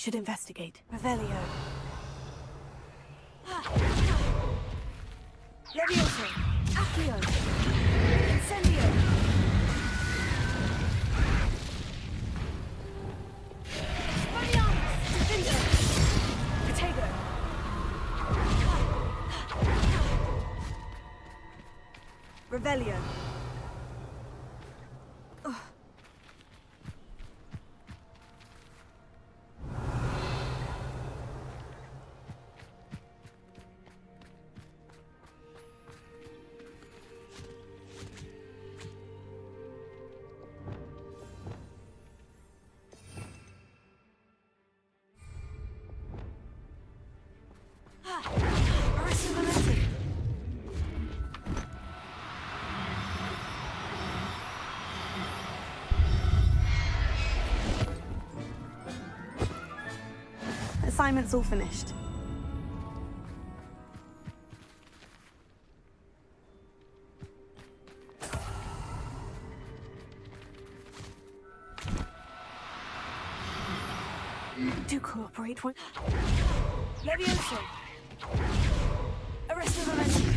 should investigate. Revelio. Levioso. Accio. Incendio. Expelliarmus. Diffindo. Protego. Revelio. Assignment's all finished. Do cooperate with... Levioso! Arresto momentum!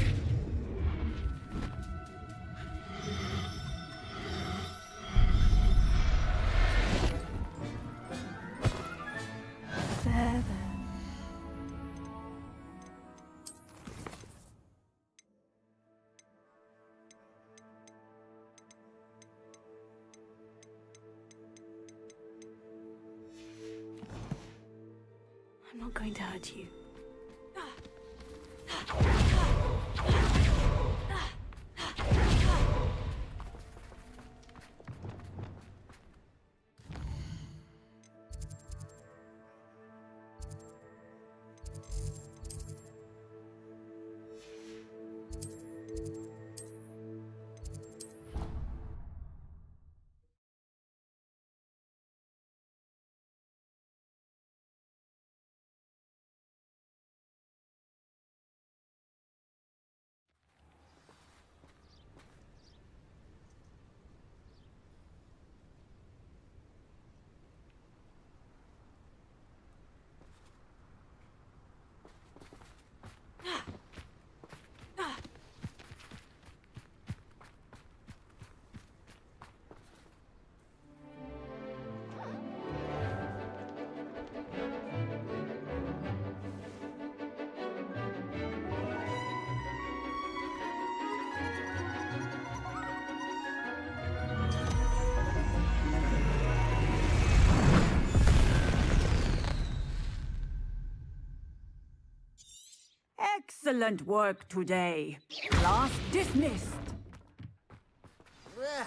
There. I'm not going to hurt you. Excellent work today. Class dismissed. Ugh,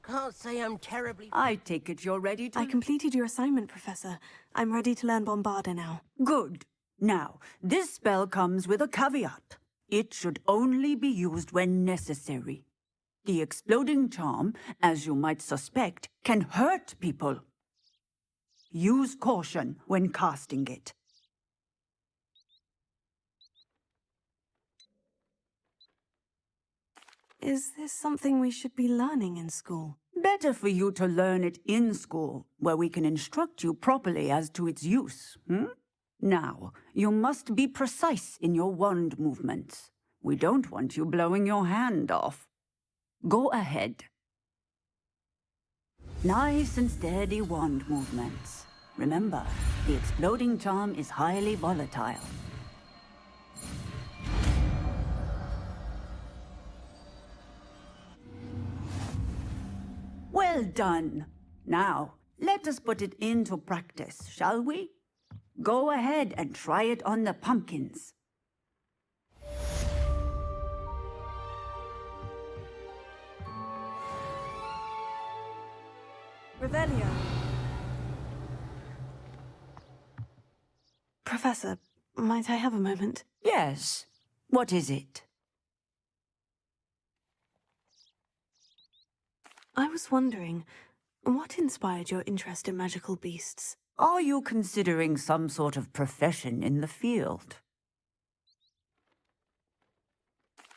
can't say I'm terribly... I take it you're ready to... I completed your assignment, Professor. I'm ready to learn Bombarda now. Good. Now, this spell comes with a caveat. It should only be used when necessary. The exploding charm, as you might suspect, can hurt people. Use caution when casting it. Is this something we should be learning in school? Better for you to learn it in school, where we can instruct you properly as to its use, Now, you must be precise in your wand movements. We don't want you blowing your hand off. Go ahead. Nice and steady wand movements. Remember, the exploding charm is highly volatile. Well done. Now, let us put it into practice, shall we? Go ahead and try it on the pumpkins. Revelio. Professor, might I have a moment? Yes. What is it? I was wondering, what inspired your interest in magical beasts? Are you considering some sort of profession in the field?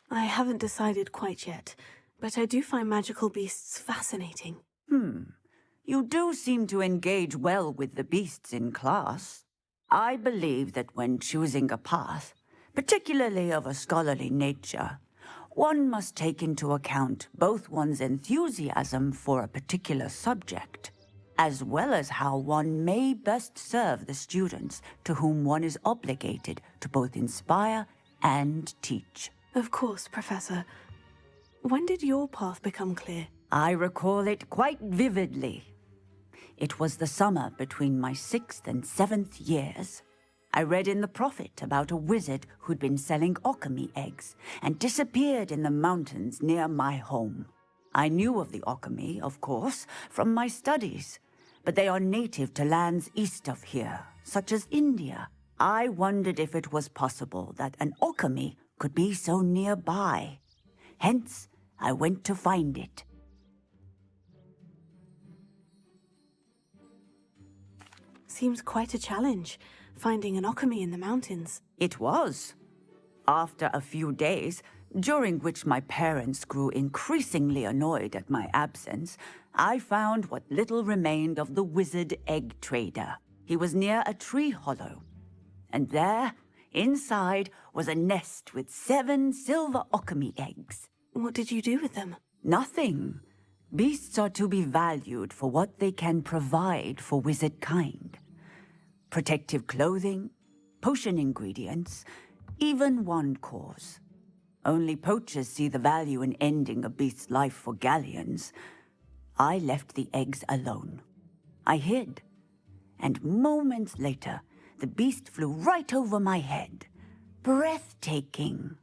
I haven't decided quite yet, but I do find magical beasts fascinating. You do seem to engage well with the beasts in class. I believe that when choosing a path, particularly of a scholarly nature, one must take into account both one's enthusiasm for a particular subject, as well as how one may best serve the students to whom one is obligated to both inspire and teach. Of course, Professor. When did your path become clear? I recall it quite vividly. It was the summer between my 6th and 7th years. I read in the Prophet about a wizard who'd been selling alchemy eggs and disappeared in the mountains near my home. I knew of the alchemy, of course, from my studies, but they are native to lands east of here, such as India. I wondered if it was possible that an alchemy could be so nearby. Hence, I went to find it. Seems quite a challenge, finding an alchemy in the mountains. It was. After a few days, during which my parents grew increasingly annoyed at my absence, I found what little remained of the wizard egg trader. He was near a tree hollow. And there, inside, was a nest with 7 silver alchemy eggs. What did you do with them? Nothing. Beasts are to be valued for what they can provide for wizard kind. Protective clothing, potion ingredients, even wand cores. Only poachers see the value in ending a beast's life for galleons. I left the eggs alone. I hid, and moments later, the beast flew right over my head. Breathtaking.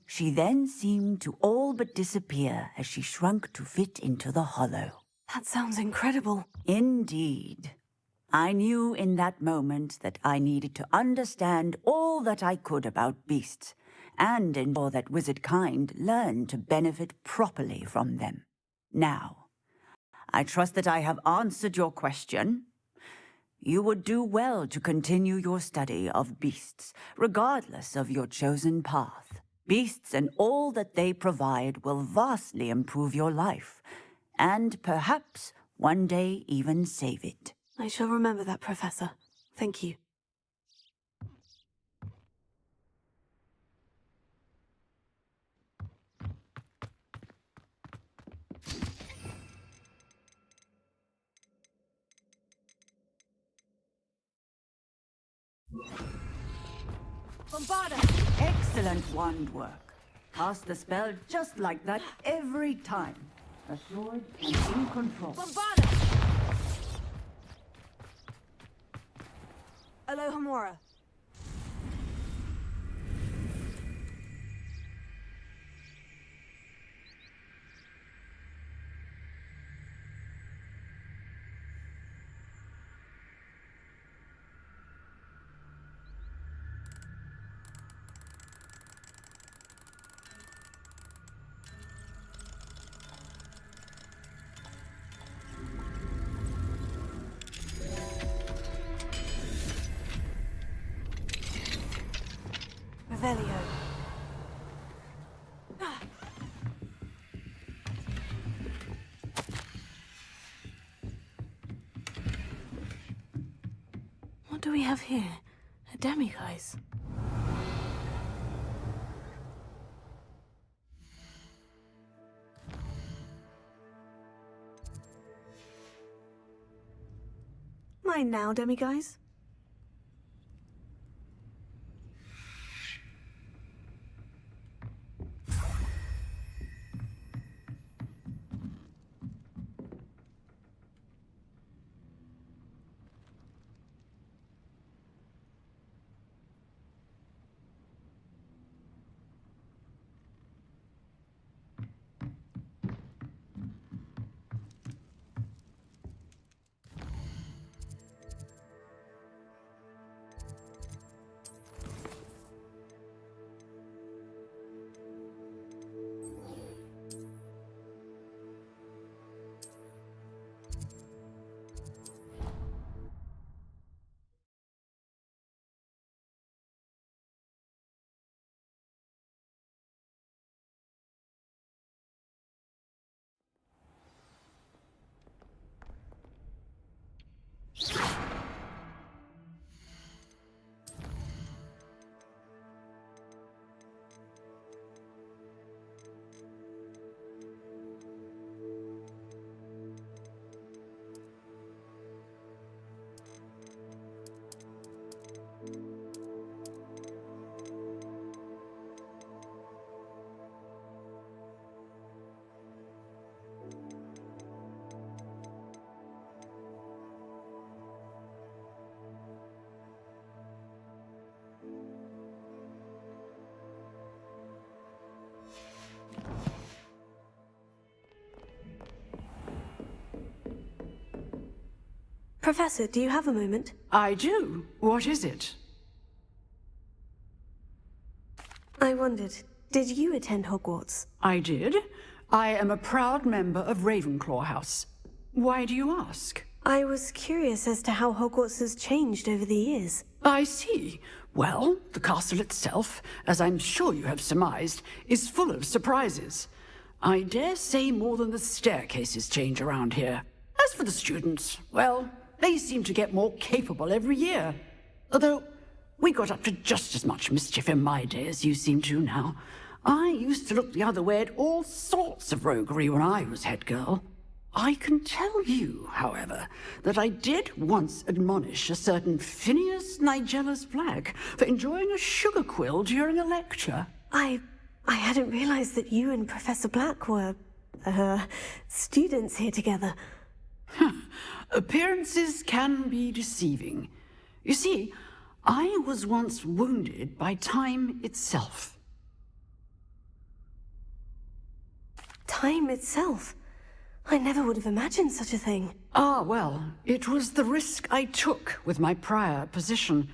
She then seemed to all but disappear as she shrunk to fit into the hollow. That sounds incredible. Indeed. I knew in that moment that I needed to understand all that I could about beasts, and ensure that wizard kind learned to benefit properly from them. Now, I trust that I have answered your question. You would do well to continue your study of beasts, regardless of your chosen path. Beasts and all that they provide will vastly improve your life, and perhaps one day even save it. I shall remember that, Professor. Thank you. Bombarda! Excellent wand work. Cast the spell just like that every time. Assured and in control. Bombarda! Alohomora. Revelio. What do we have here? A demiguise. Mine now, demiguise. Professor, do you have a moment? I do. What is it? I wondered, did you attend Hogwarts? I did. I am a proud member of Ravenclaw House. Why do you ask? I was curious as to how Hogwarts has changed over the years. I see. Well, the castle itself, as I'm sure you have surmised, is full of surprises. I dare say more than the staircases change around here. As for the students, well, they seem to get more capable every year. Although, we got up to just as much mischief in my day as you seem to now. I used to look the other way at all sorts of roguery when I was head girl. I can tell you, however, that I did once admonish a certain Phineas Nigella's Black for enjoying a sugar quill during a lecture. I hadn't realized that you and Professor Black were, students here together. Appearances can be deceiving. You see, I was once wounded by time itself. Time itself? I never would have imagined such a thing. Ah, well, it was the risk I took with my prior position.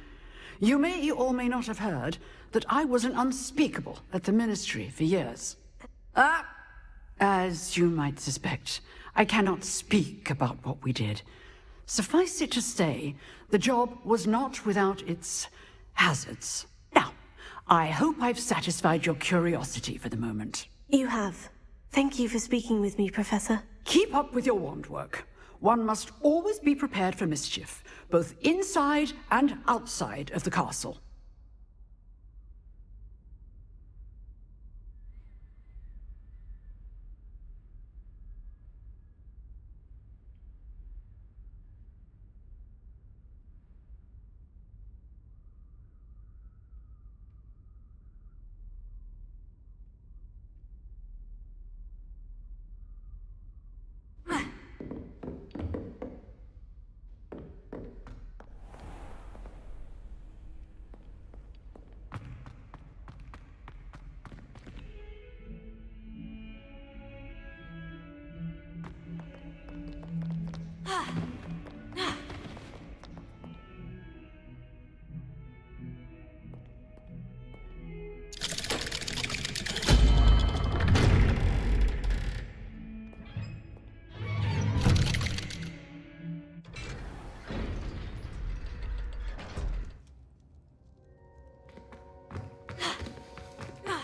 You may or may not have heard that I was an unspeakable at the Ministry for years. As you might suspect, I cannot speak about what we did. Suffice it to say, the job was not without its hazards. Now, I hope I've satisfied your curiosity for the moment. You have. Thank you for speaking with me, Professor. Keep up with your wand work. One must always be prepared for mischief, both inside and outside of the castle.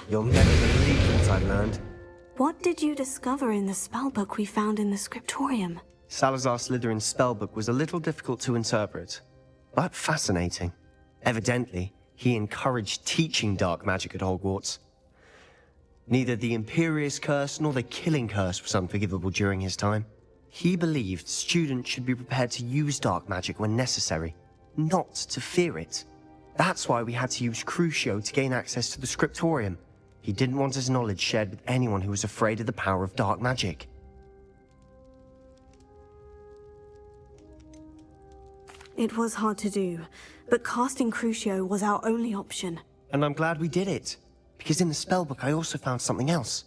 You'll never believe what I've learned. What did you discover in the spellbook we found in the scriptorium? Salazar Slytherin's spellbook was a little difficult to interpret, but fascinating. Evidently, he encouraged teaching dark magic at Hogwarts. Neither the Imperious Curse nor the Killing Curse was unforgivable during his time. He believed students should be prepared to use dark magic when necessary, not to fear it. That's why we had to use Crucio to gain access to the scriptorium. He didn't want his knowledge shared with anyone who was afraid of the power of dark magic. It was hard to do, but casting Crucio was our only option. And I'm glad we did it, because in the spellbook I also found something else.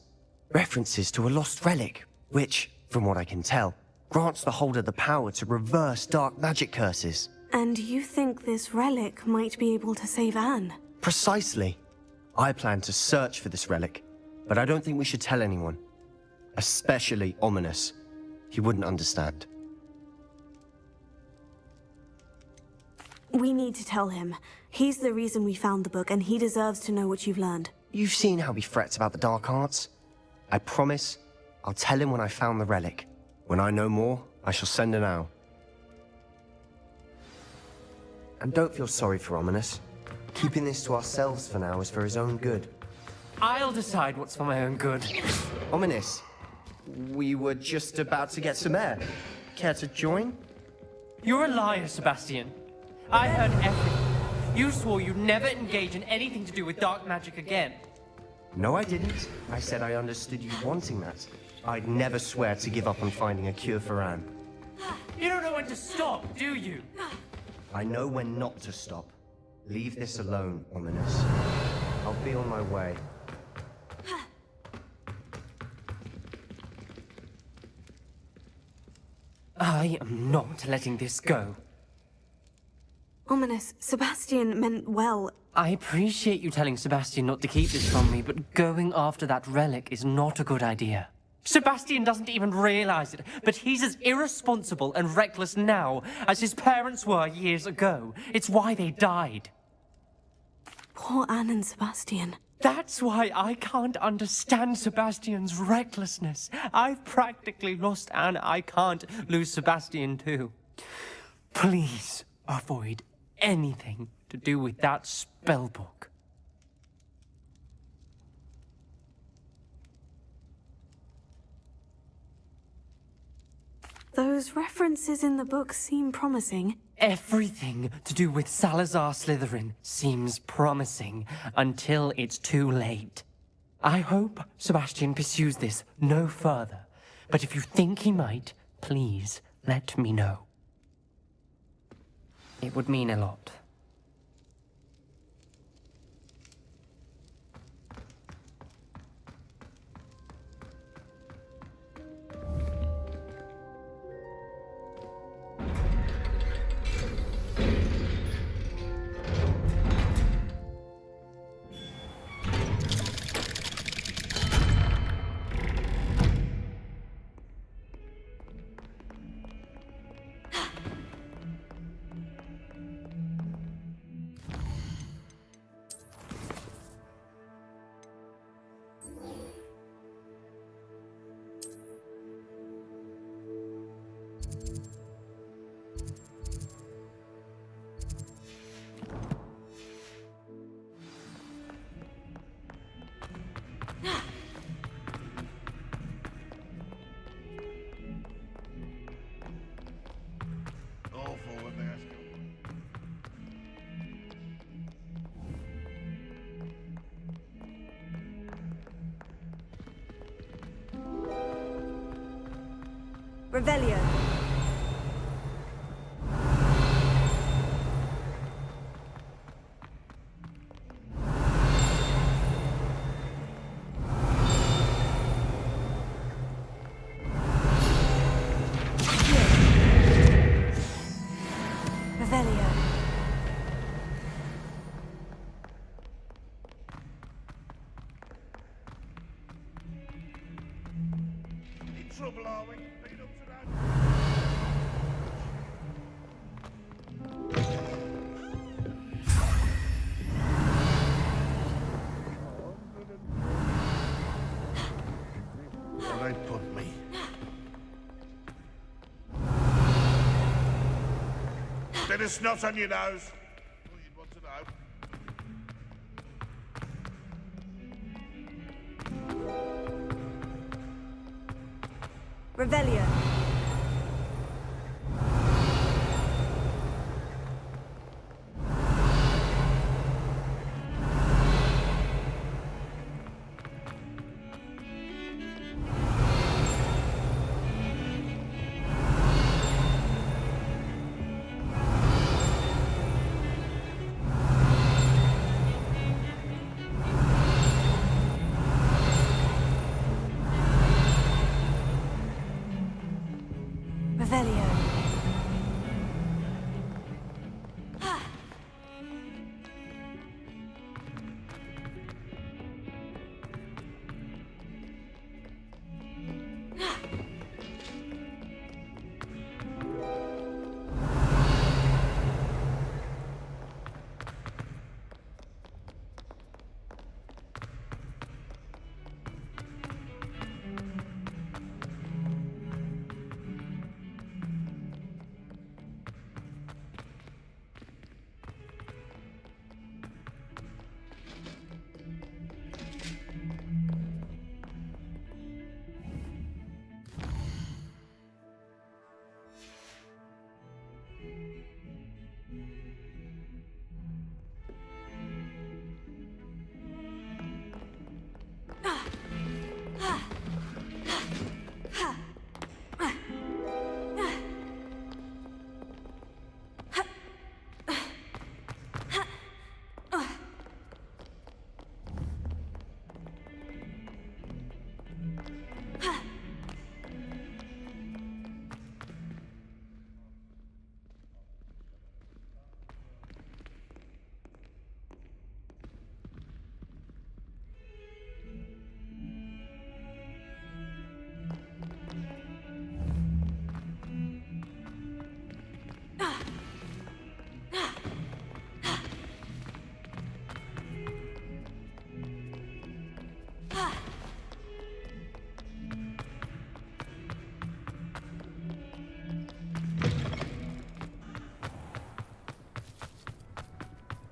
References to a lost relic, which, from what I can tell, grants the holder the power to reverse dark magic curses. And you think this relic might be able to save Anne? Precisely. I plan to search for this relic, but I don't think we should tell anyone. Especially Ominous. He wouldn't understand. We need to tell him. He's the reason we found the book, and he deserves to know what you've learned. You've seen how he frets about the dark arts. I promise I'll tell him when I found the relic. When I know more, I shall send an owl. And don't feel sorry for Ominous. Keeping this to ourselves for now is for his own good. I'll decide what's for my own good. Ominous, we were just about to get some air. Care to join? You're a liar, Sebastian. I heard everything. You swore you'd never engage in anything to do with dark magic again. No, I didn't. I said I understood you wanting that. I'd never swear to give up on finding a cure for Anne. You don't know when to stop, do you? I know when not to stop. Leave this alone, Ominous. I'll be on my way. I am not letting this go. Ominous. Sebastian meant well. I appreciate you telling Sebastian not to keep this from me, but going after that relic is not a good idea. Sebastian doesn't even realize it, but he's as irresponsible and reckless now as his parents were years ago. It's why they died. Poor Anne and Sebastian. That's why I can't understand Sebastian's recklessness. I've practically lost Anne. I can't lose Sebastian too. Please avoid anything to do with that spellbook. Those references in the book seem promising. Everything to do with Salazar Slytherin seems promising until it's too late. I hope Sebastian pursues this no further, but if you think he might, please let me know. It would mean a lot. Revelio. Revelio. In trouble, are we? Been up to that? Where they put me? Bit of snot on your nose. Thought you'd want to know. Revelio.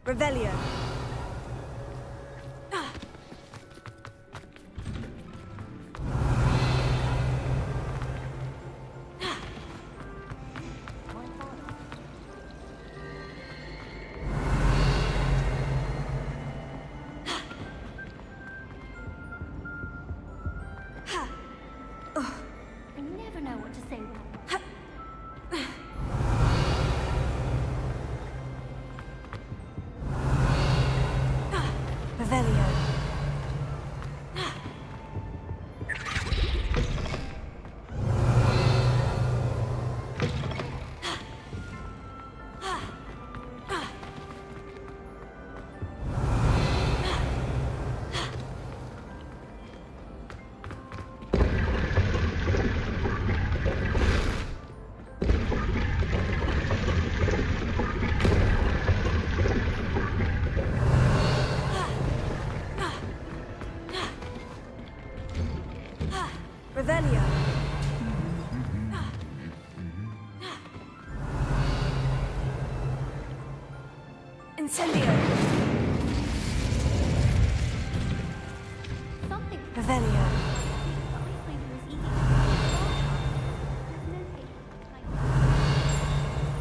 Revelio. I never know what to say. Revelio. Revelio. Incendio. Something Revelio.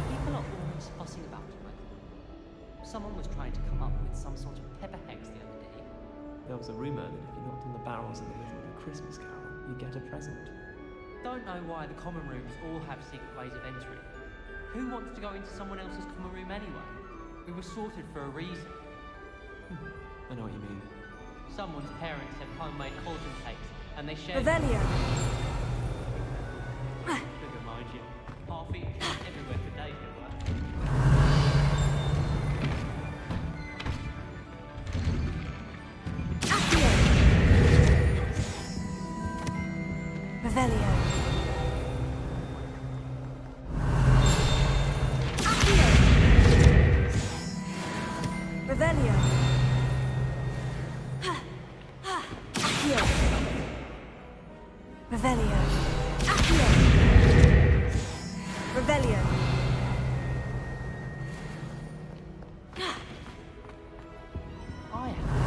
People are always fussing about it, right? Someone was trying to come up with some sort of pepper hex the other day. There was a rumour that if you knocked on the barrels in the middle of a Christmas carol, you'd get a present. Don't know why the common rooms all have secret ways of entering. Who wants to go into someone else's common room anyway? We were sorted for a reason. I know what you mean. Someone's parents had homemade cauldron cakes, and they shared. Revelio. Never mind you. Half-eaten food everywhere for days, no work. Accio. Revelio. Accio. Revelio. Accio. Revelio. Accio. Revelio. I have.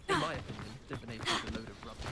In my opinion, divination is a load of rubbish.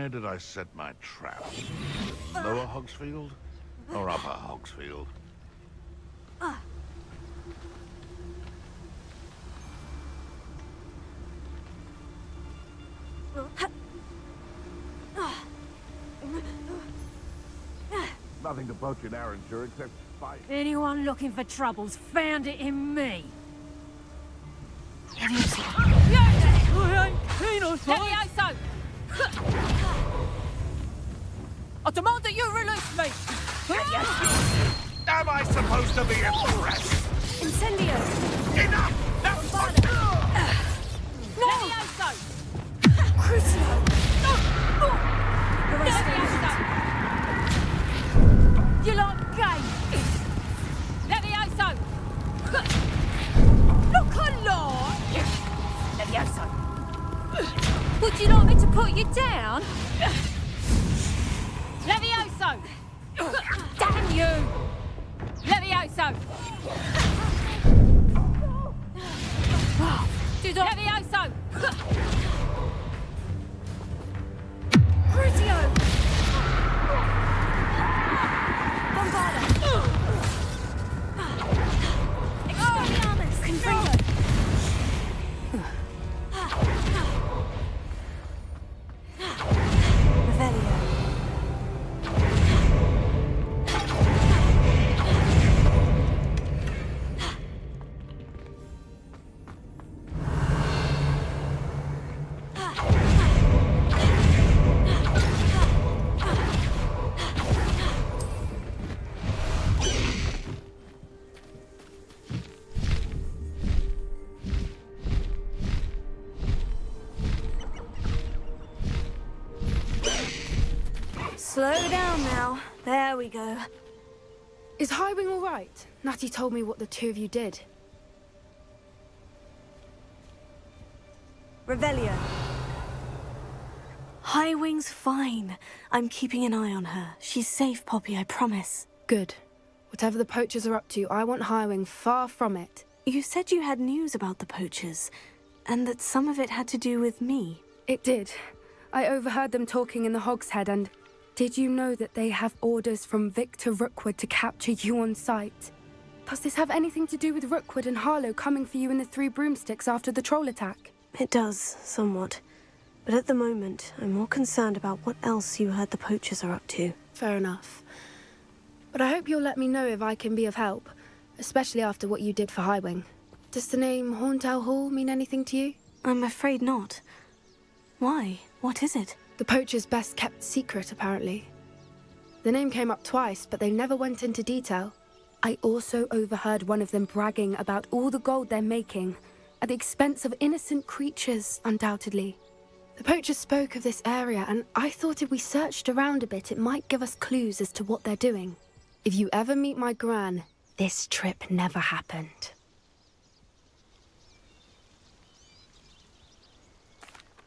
Where did I set my trap? Lower Hogsfield or Upper Hogsfield? Nothing to poach in Arranger except spice. Anyone looking for troubles found it in me. Levioso! I demand that you release me! Am I supposed to be impressed? Incendio! Enough! That's Levioso! Crucio! Levioso! You like game? Levioso! Look alive! Levioso! Would you like me to put you down? Levioso! Damn you! Levioso! Levioso! Crucio! Bombarda! Expelliarmus! Confringo! Revelio. Slow down now. There we go. Is Highwing all right? Natty told me what the two of you did. Revelio. Highwing's fine. I'm keeping an eye on her. She's safe, Poppy, I promise. Good. Whatever the poachers are up to, I want Highwing far from it. You said you had news about the poachers, and that some of it had to do with me. It did. I overheard them talking in the Hogshead, and did you know that they have orders from Victor Rookwood to capture you on sight? Does this have anything to do with Rookwood and Harlow coming for you in the Three Broomsticks after the troll attack? It does, somewhat. But at the moment, I'm more concerned about what else you heard the poachers are up to. Fair enough. But I hope you'll let me know if I can be of help, especially after what you did for Highwing. Does the name Horntail Hall mean anything to you? I'm afraid not. Why? What is it? The poacher's best kept secret, apparently. The name came up twice, but they never went into detail. I also overheard one of them bragging about all the gold they're making, at the expense of innocent creatures, undoubtedly. The poacher spoke of this area, and I thought if we searched around a bit, it might give us clues as to what they're doing. If you ever meet my gran, this trip never happened.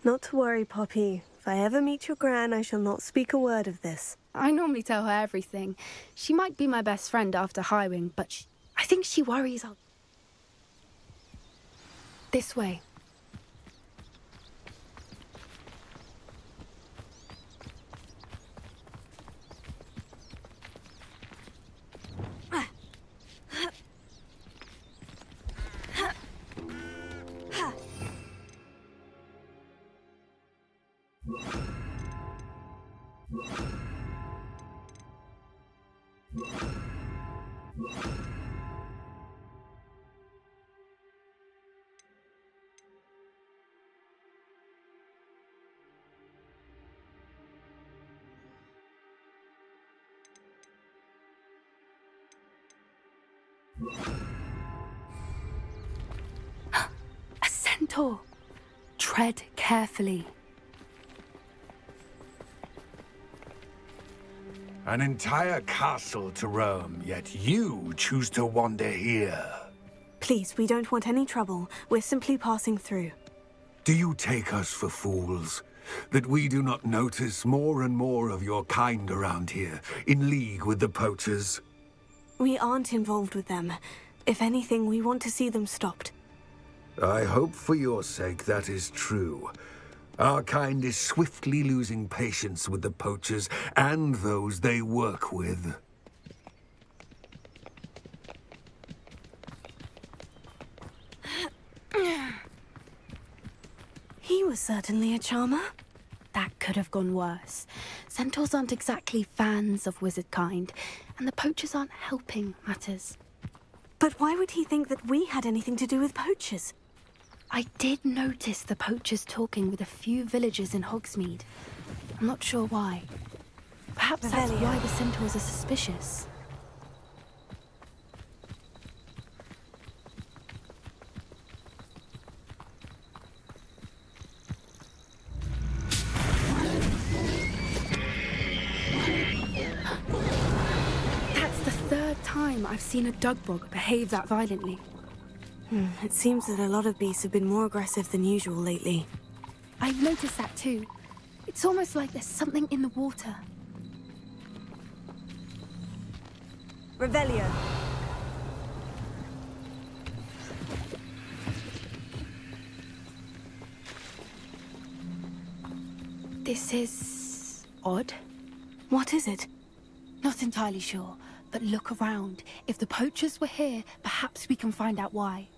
Not to worry, Poppy. If I ever meet your gran, I shall not speak a word of this. I normally tell her everything. She might be my best friend after Highwing, but I think she worries I'll... This way. A centaur. Tread carefully. An entire castle to roam, yet you choose to wander here. Please, we don't want any trouble. We're simply passing through. Do you take us for fools? That we do not notice more and more of your kind around here, in league with the poachers? We aren't involved with them. If anything, we want to see them stopped. I hope for your sake that is true. Our kind is swiftly losing patience with the poachers and those they work with. He was certainly a charmer. That could have gone worse. Centaurs aren't exactly fans of wizard kind, and the poachers aren't helping matters. But why would he think that we had anything to do with poachers? I did notice the poachers talking with a few villagers in Hogsmeade. I'm not sure why. Perhaps that's why the centaurs are suspicious. That's the third time I've seen a dugbog behave that violently. It seems that a lot of beasts have been more aggressive than usual lately. I've noticed that too. It's almost like there's something in the water. Revelio. This is odd. What is it? Not entirely sure, but look around. If the poachers were here, perhaps we can find out why.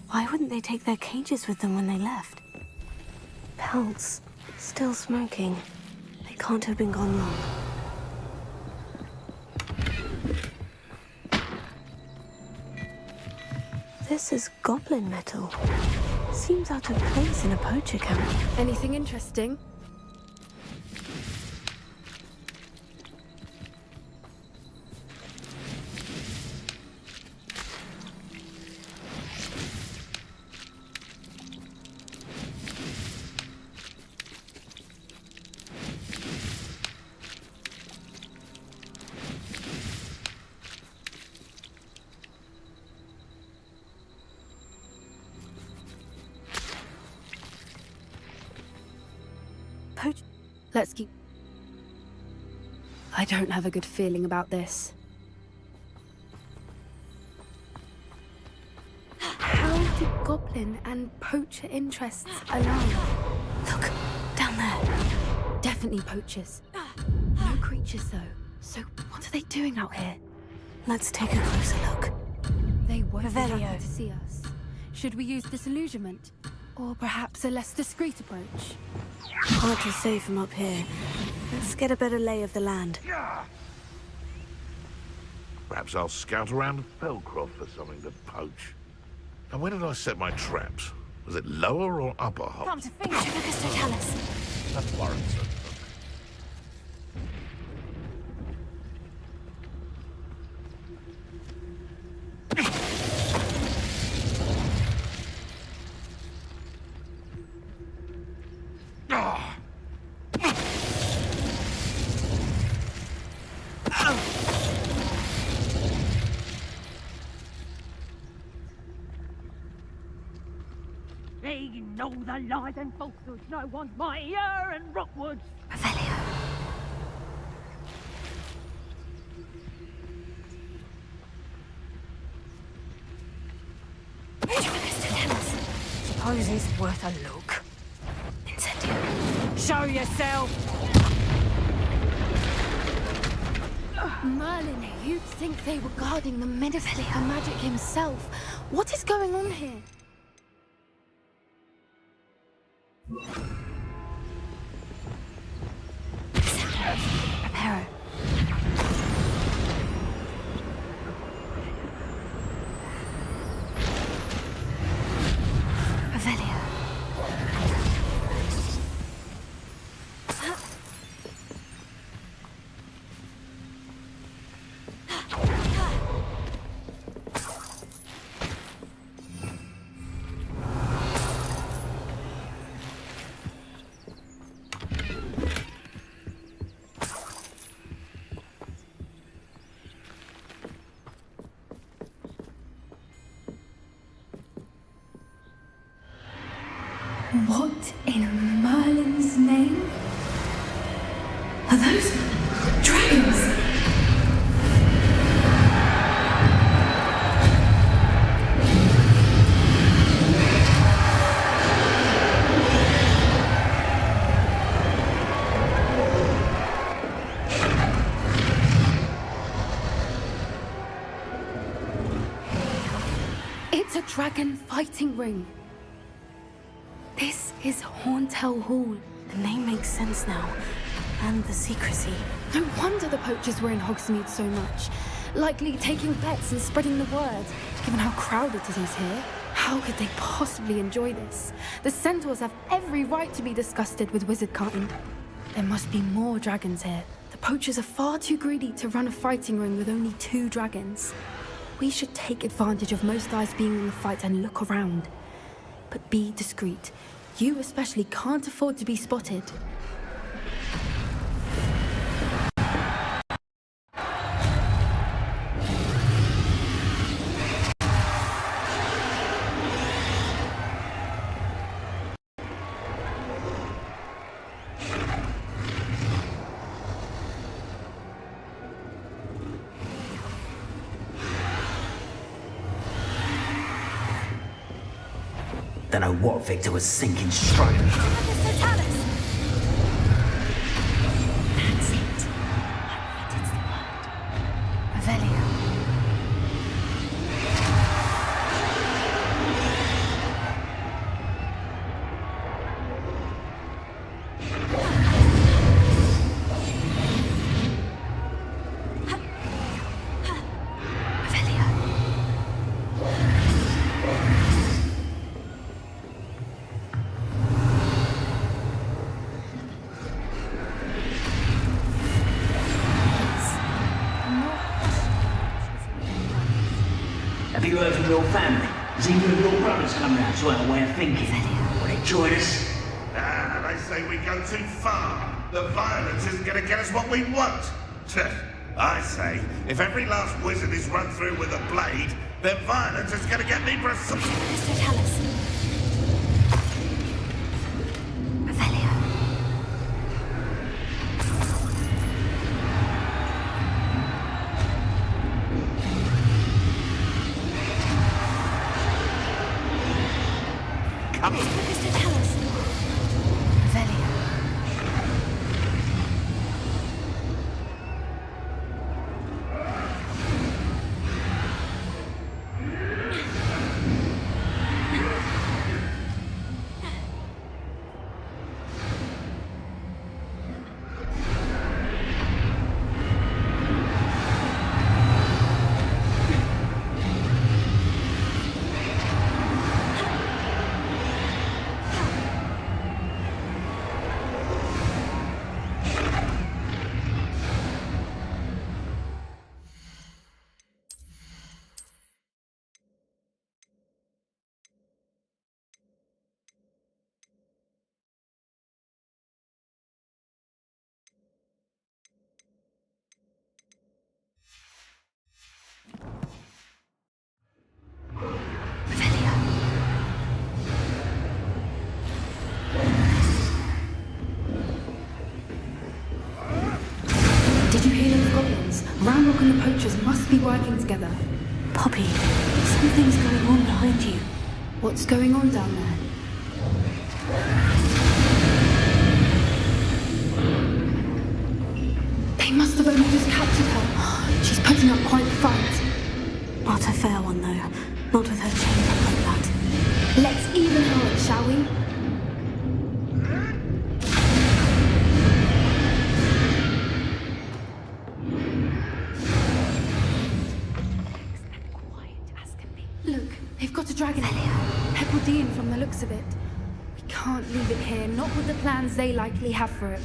Why wouldn't they take their cages with them when they left? Pelts. Still smoking. They can't have been gone long. This is goblin metal. Seems out of place in a poacher camp. Anything interesting? Let's keep... I don't have a good feeling about this. How did goblin and poacher interests align? Look, down there. Definitely poachers. No creatures though. So what are they doing out here? Let's take a closer look. They won't be Revelio. happy to see us. Should we use disillusionment? Or perhaps a less discreet approach? Hard to say from up here. Let's get a better lay of the land. Perhaps I'll scout around Felcroft for something to poach. And where did I set my traps? Was it lower or upper Hogs? Come to think, Totalis. That's Warrington. They know the lies and falsehoods no one's mightier and Rockwoods. Revelio. Suppose he's worth a look. Incendio. Show yourself! Merlin, you'd think they were guarding the Minister for Magic himself. What is going on here? Reparo. Revelio. What in Merlin's name? Are those dragons? It's a dragon fighting ring. This is Horntail Hall. The name makes sense now. And the secrecy. No wonder the poachers were in Hogsmeade so much. Likely taking bets and spreading the word. Given how crowded it is here, how could they possibly enjoy this? The centaurs have every right to be disgusted with wizardkind. There must be more dragons here. The poachers are far too greedy to run a fighting ring with only 2 dragons. We should take advantage of most eyes being in the fight and look around. But be discreet. You especially can't afford to be spotted. Don't know what Victor was sinking stroke. Mr. Tallis! That's it. I think it's the word. Revelio. Have you heard from your family? Has either of your brothers come round to our way of thinking? Will they join us? Ah, they say we go too far. The violence isn't going to get us what we want. I say, if every last wizard is run through with a blade, then violence is going to get me precisely. Mr. Tallis. Revelio. Come on. Mr. Tallis. Revelio. Did you hear those goblins? Ranrock and the poachers must be working together. Poppy, something's going on behind you. What's going on down there? They must have only just captured her. She's putting up quite the fight. Not a fair one, though. Not with her chained up like that. Let's even her up, shall we? Look, they've got a dragon here. Hebridean from the looks of it. We can't leave it here, not with the plans they likely have for it.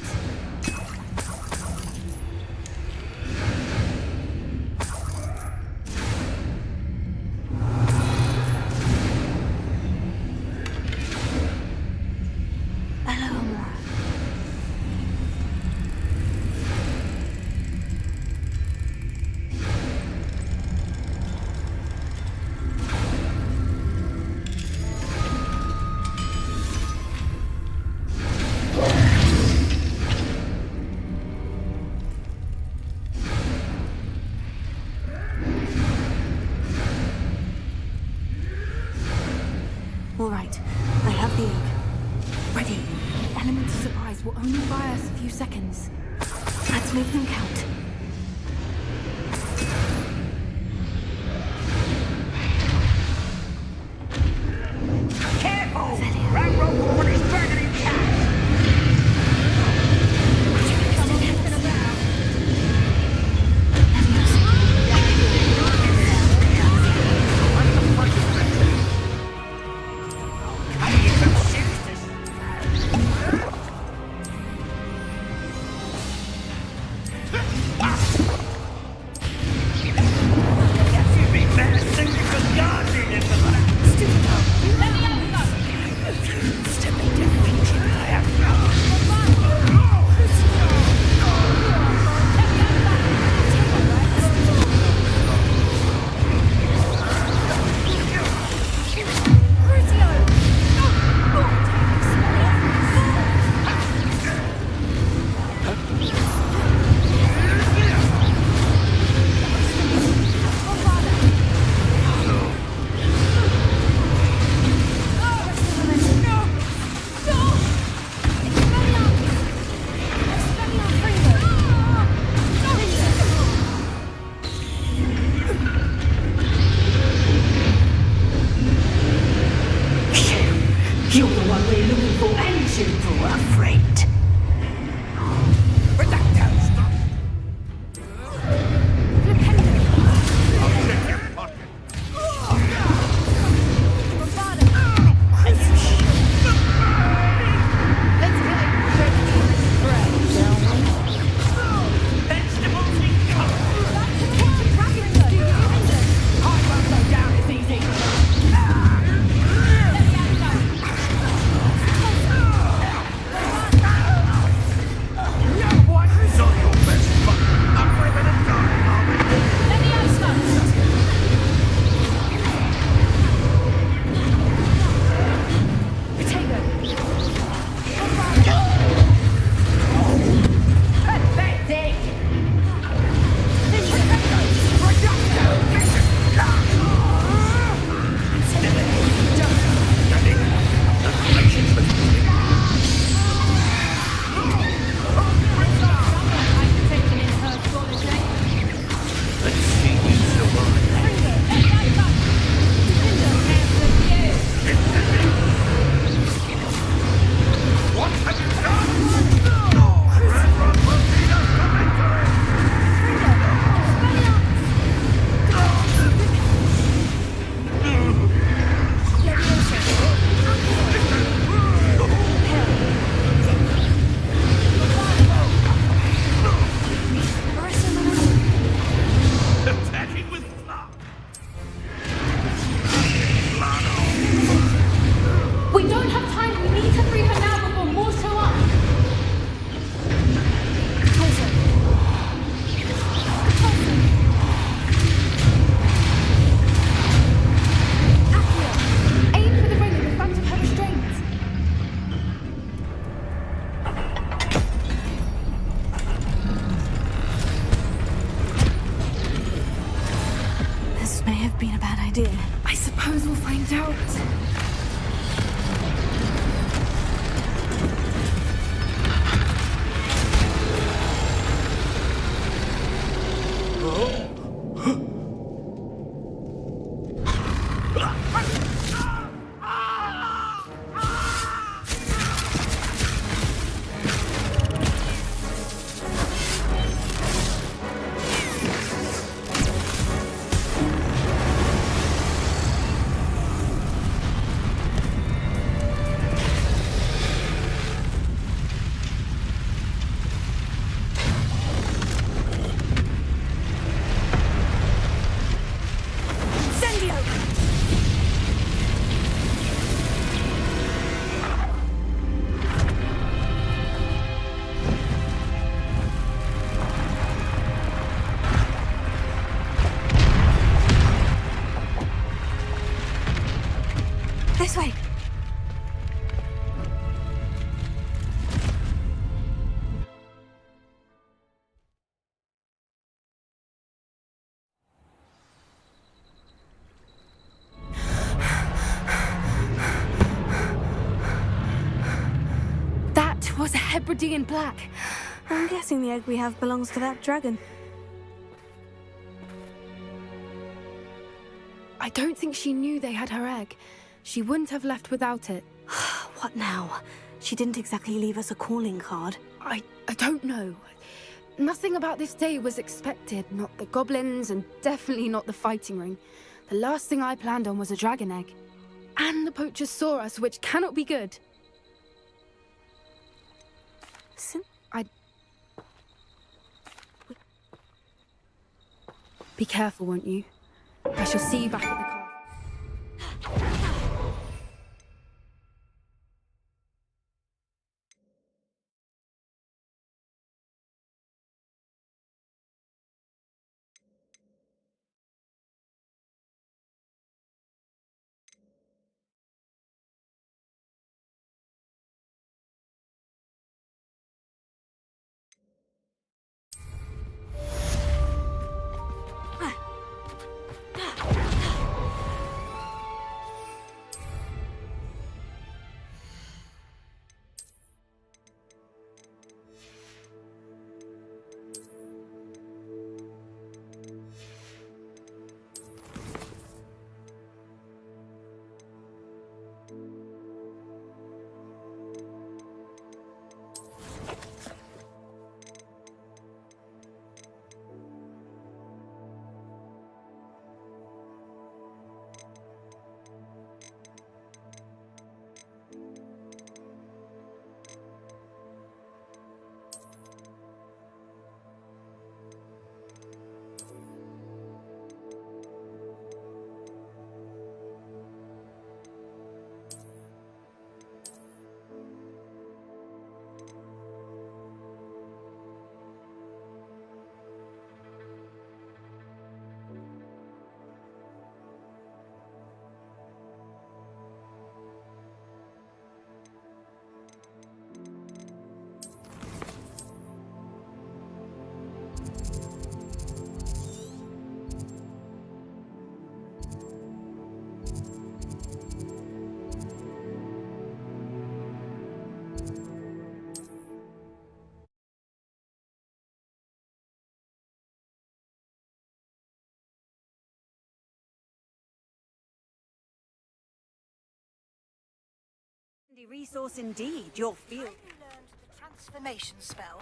Hello, Amora. All right, I have the egg. Ready. The element of surprise will only buy us a few seconds. Let's make them count. Careful! Railroad woman is burning cats! You're the one we're looking for, and you for a friend. I suppose we'll find out. This way. was a Hebridean black. I'm guessing the egg we have belongs to that dragon. I don't think she knew they had her egg. She wouldn't have left without it. What now? She didn't exactly leave us a calling card. I don't know. Nothing about this day was expected. Not the goblins, and definitely not the fighting ring. The last thing I planned on was a dragon egg. And the poachers saw us, which cannot be good. Be careful, won't you? I shall see you back at the car. Resource indeed, your field. You learned the transformation spell.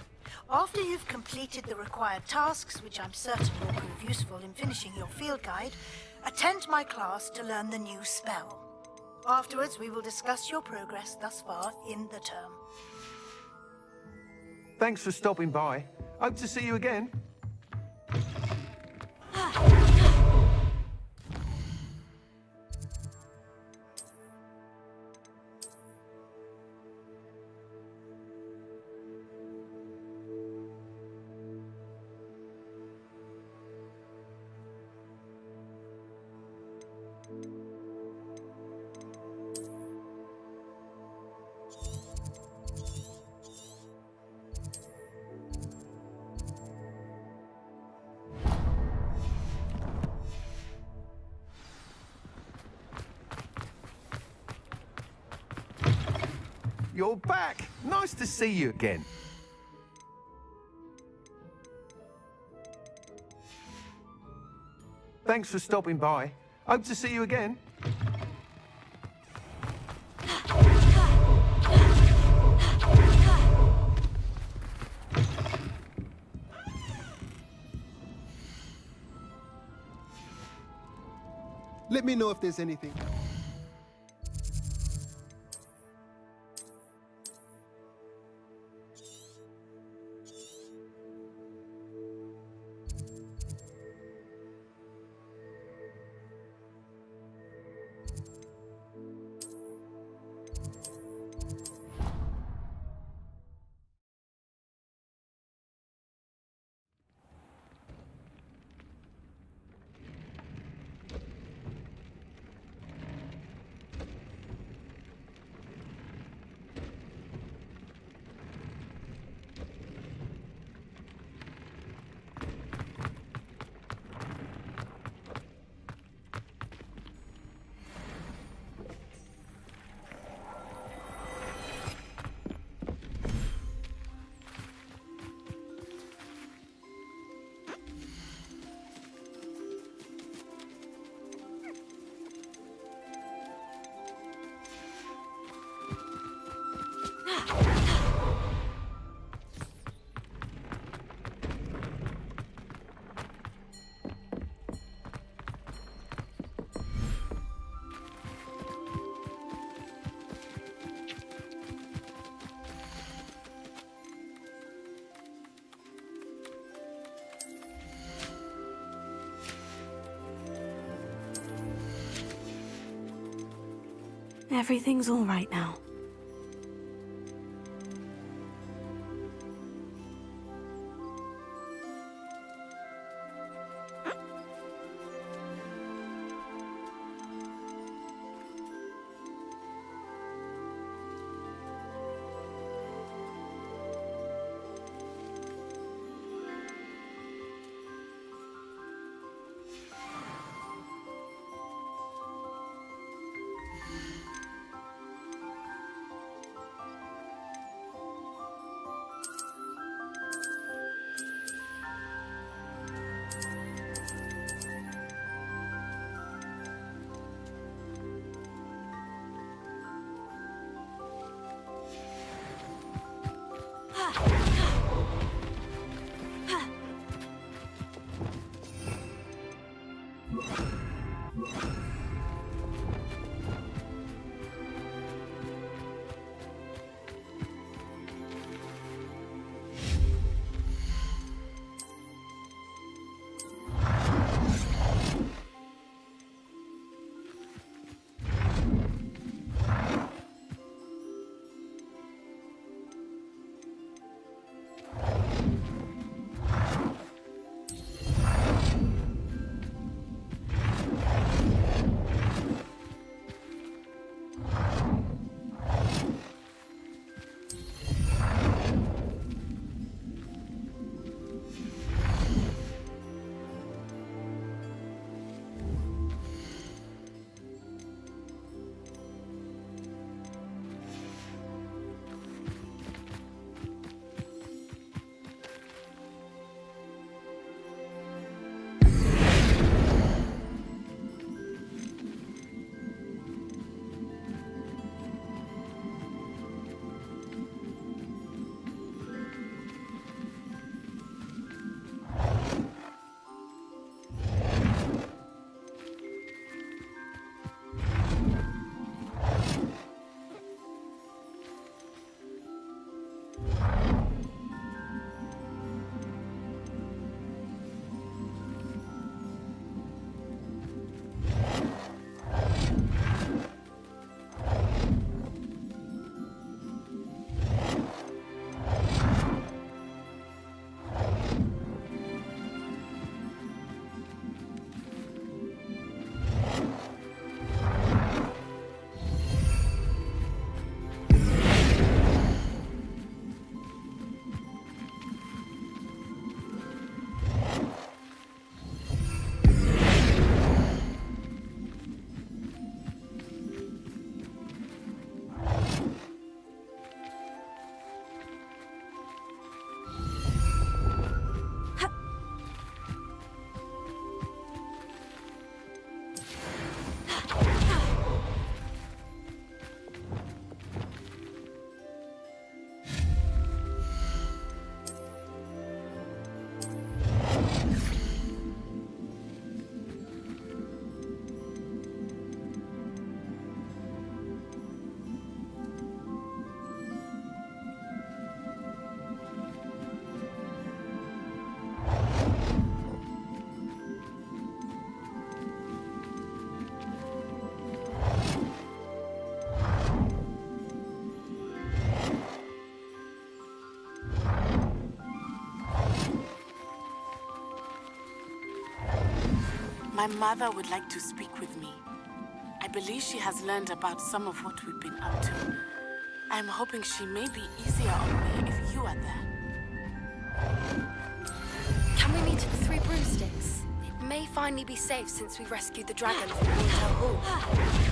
After you've completed the required tasks, which I'm certain will prove useful in finishing your field guide, attend my class to learn the new spell. Afterwards, we will discuss your progress thus far in the term. Thanks for stopping by. Hope to see you again. You're back! Nice to see you again. Thanks for stopping by. Hope to see you again. Let me know if there's anything. Everything's all right now. My mother would like to speak with me. I believe she has learned about some of what we've been up to. I'm hoping she may be easier on me if you are there. Can we meet at the Three Broomsticks? It may finally be safe since we rescued the dragon from Winter Hall.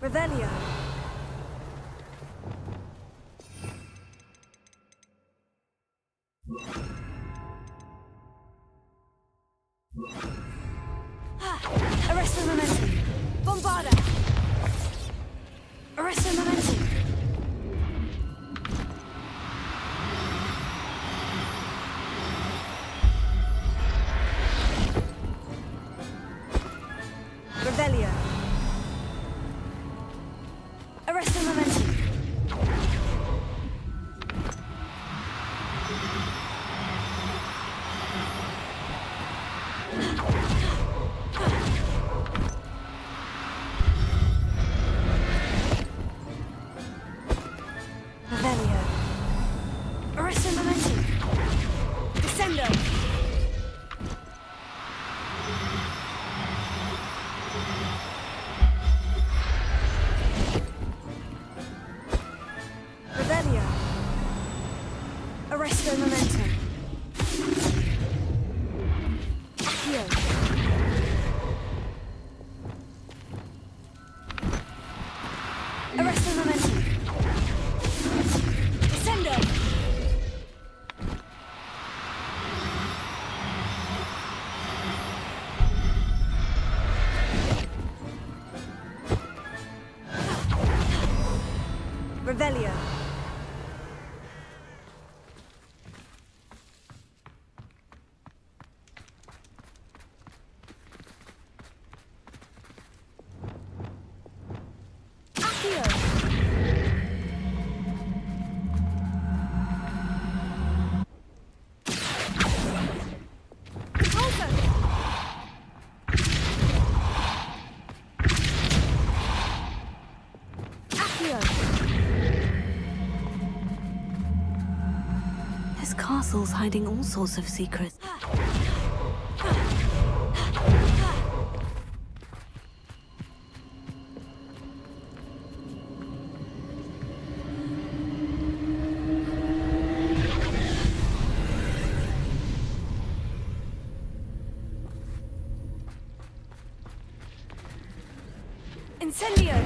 Revelio. Arresto momentum. Bombarda. Arresto momentum. Revelio. Arresto momentum. Revelio. Arresto momentum. Descendo. Revelio. Arresto momentum. Accio. Arresto momentum. Descendo. Revelio. Accio. Repulso. Accio. This castle's hiding all sorts of secrets. Incendio!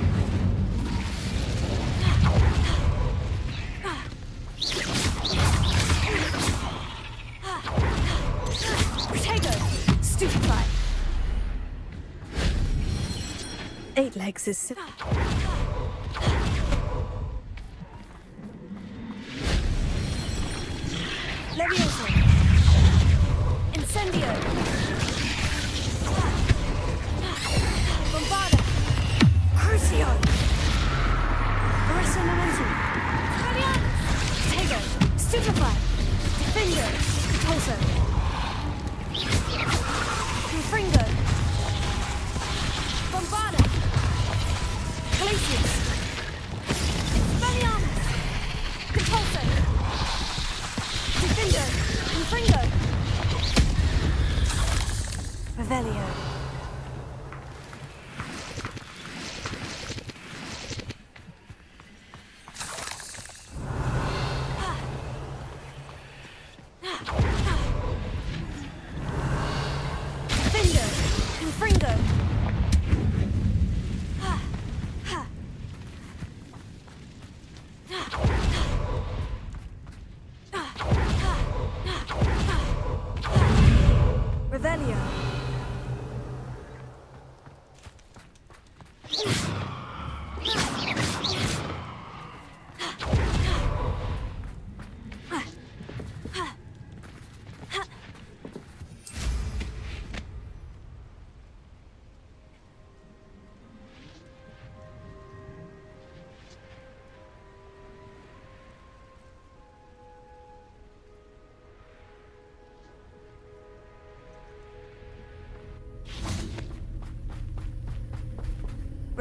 Protego! Stupefy! 8 legs is... Levioso! Incendio! Bombarda! Crucio! Arresto momentum! Protego! Stupefy! Defender! Repulso! Confringo! Bombarda! Glacius! Expelliarmus! Repulso! Defender! Confringo! Revelio! Defender! Confringo!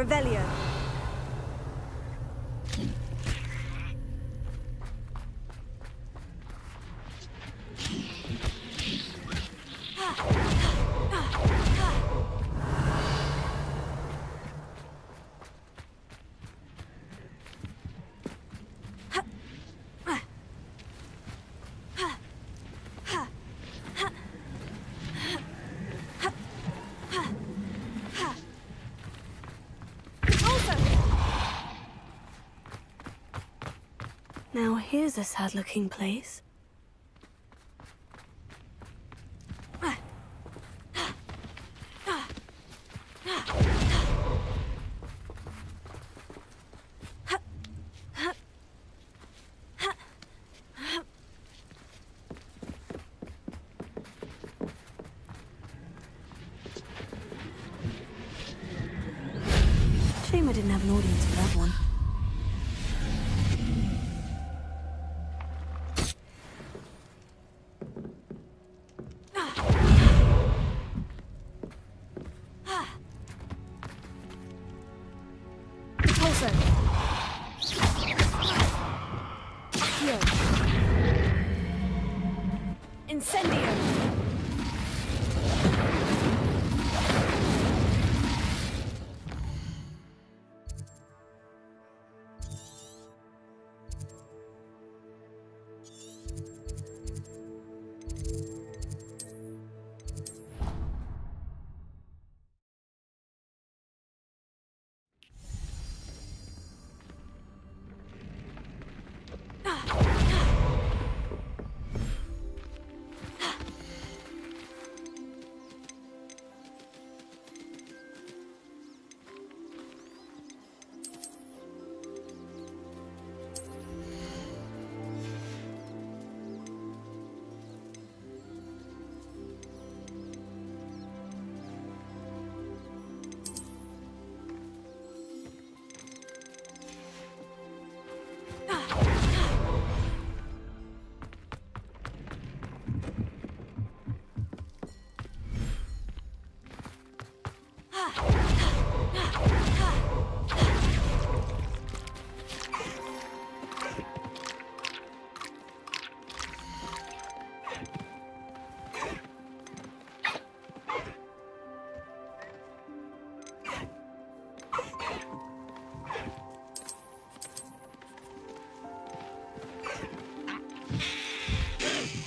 Revelio. Now here's a sad-looking place. Shame I didn't have an audience for that one.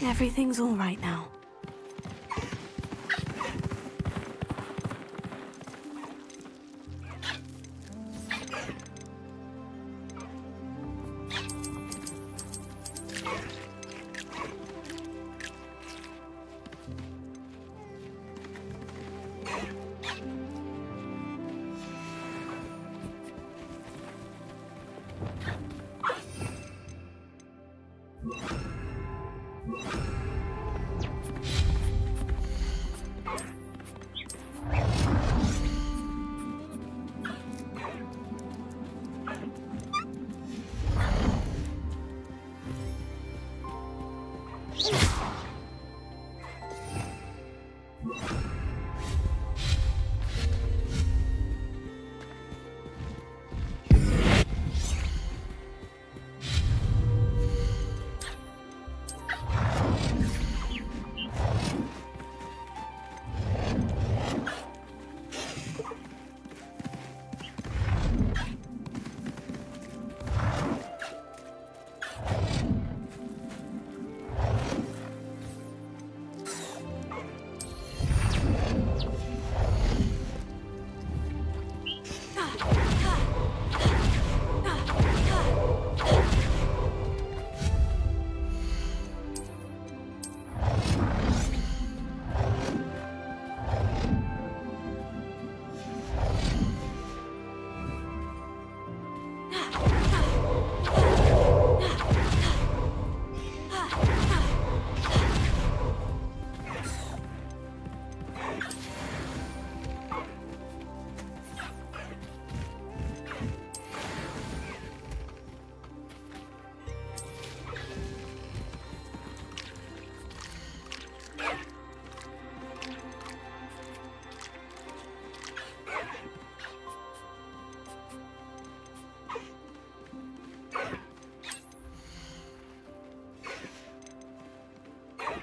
Everything's all right now.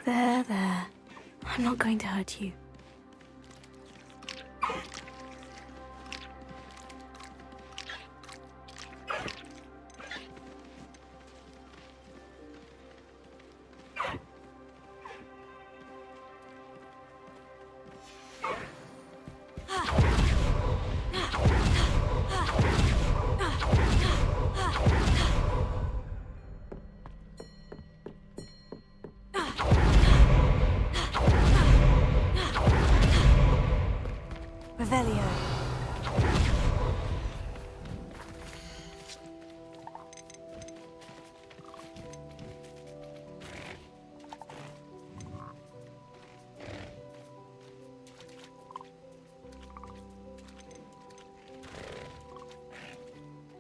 There. I'm not going to hurt you. Revelio.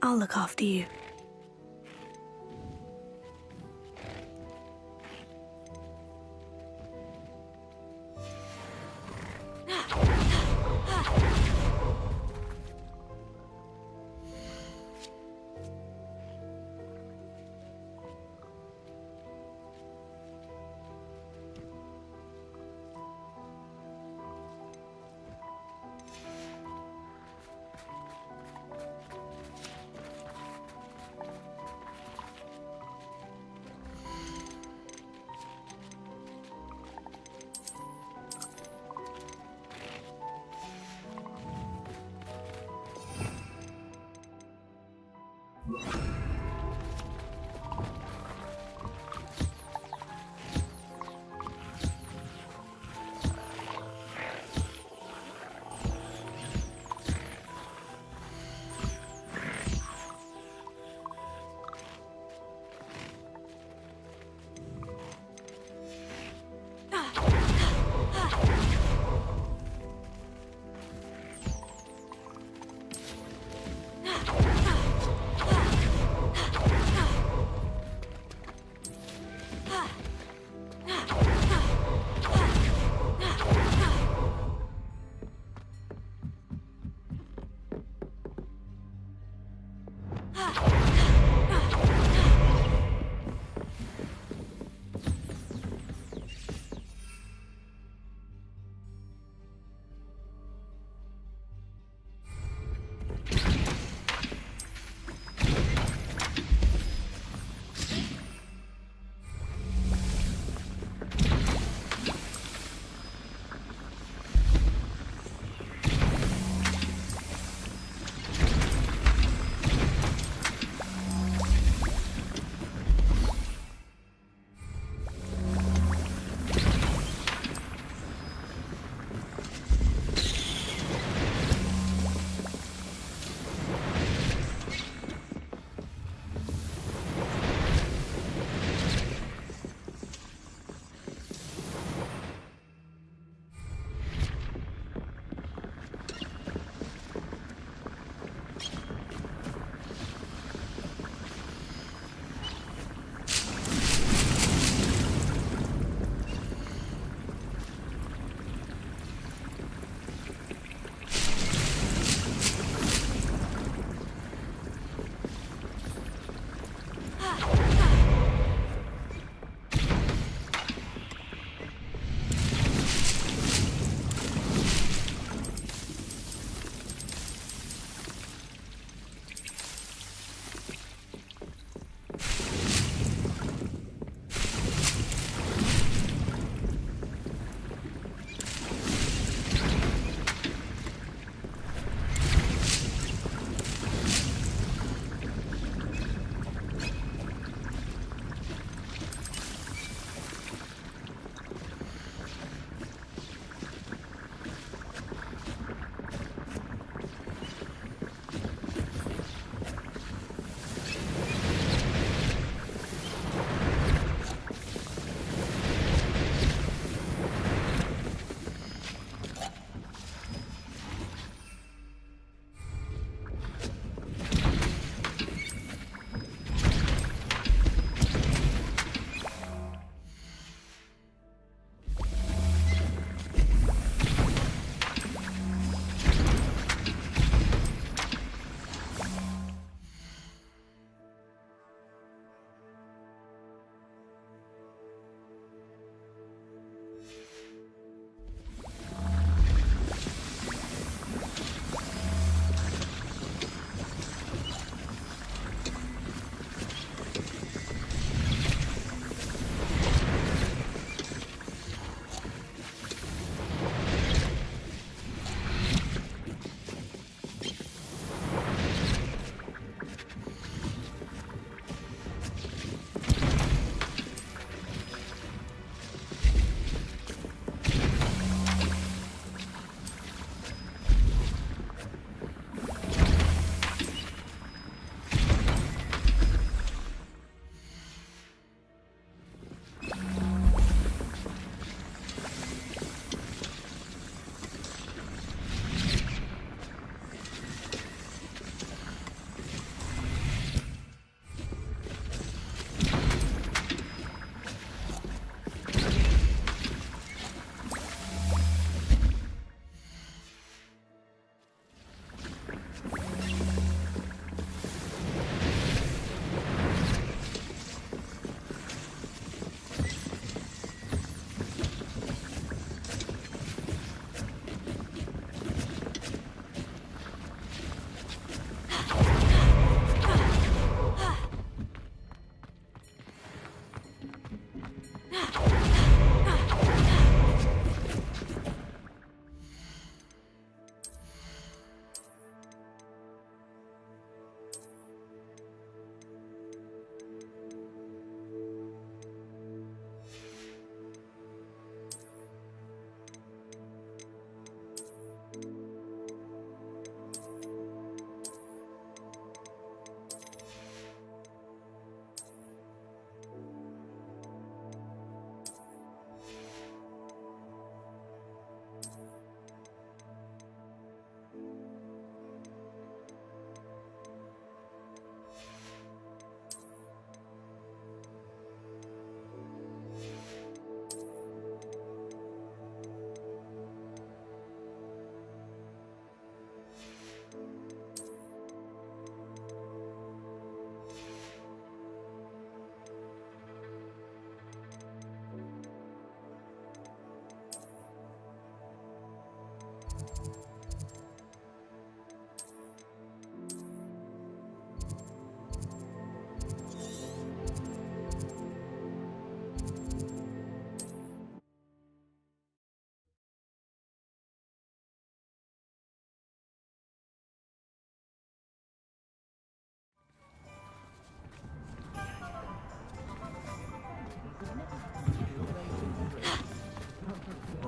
I'll look after you.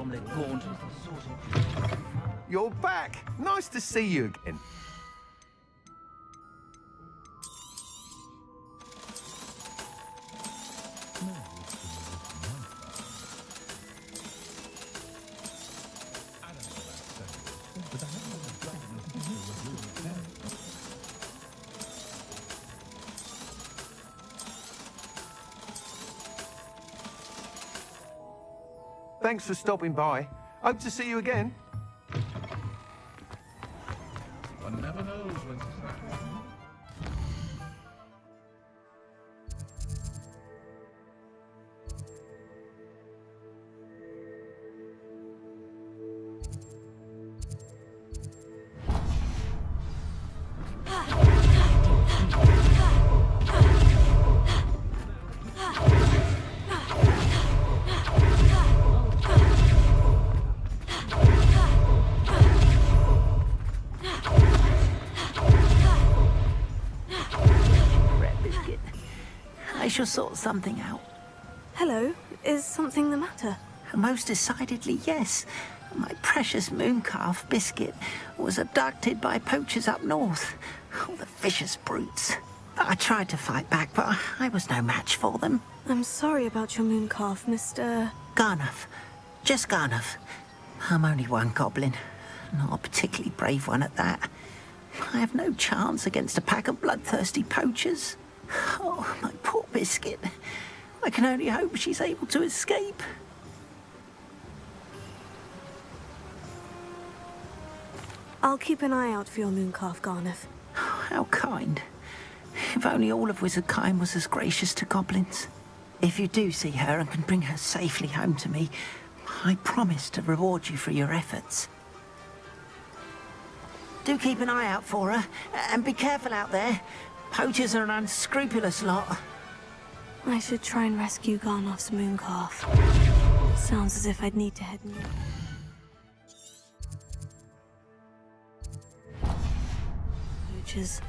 omelette gaunt. You're back! Nice to see you again. Thanks for stopping by. Hope to see you again. One never knows when to start. I shall sort something out. Hello, is something the matter? Most decidedly, yes. My precious mooncalf, Biscuit, was abducted by poachers up north. Oh, the vicious brutes. I tried to fight back, but I was no match for them. I'm sorry about your mooncalf, Mr. Garnuff. Just Garnuff. I'm only one goblin. Not a particularly brave one at that. I have no chance against a pack of bloodthirsty poachers. Oh, my poor Biscuit. I can only hope she's able to escape. I'll keep an eye out for your mooncalf, Garnuff. How kind. If only all of Wizardkind was as gracious to goblins. If you do see her and can bring her safely home to me, I promise to reward you for your efforts. Do keep an eye out for her, and be careful out there. Poachers are an unscrupulous lot. I should try and rescue Garnoff's mooncalf. Sounds as if I'd need to head north. Poachers.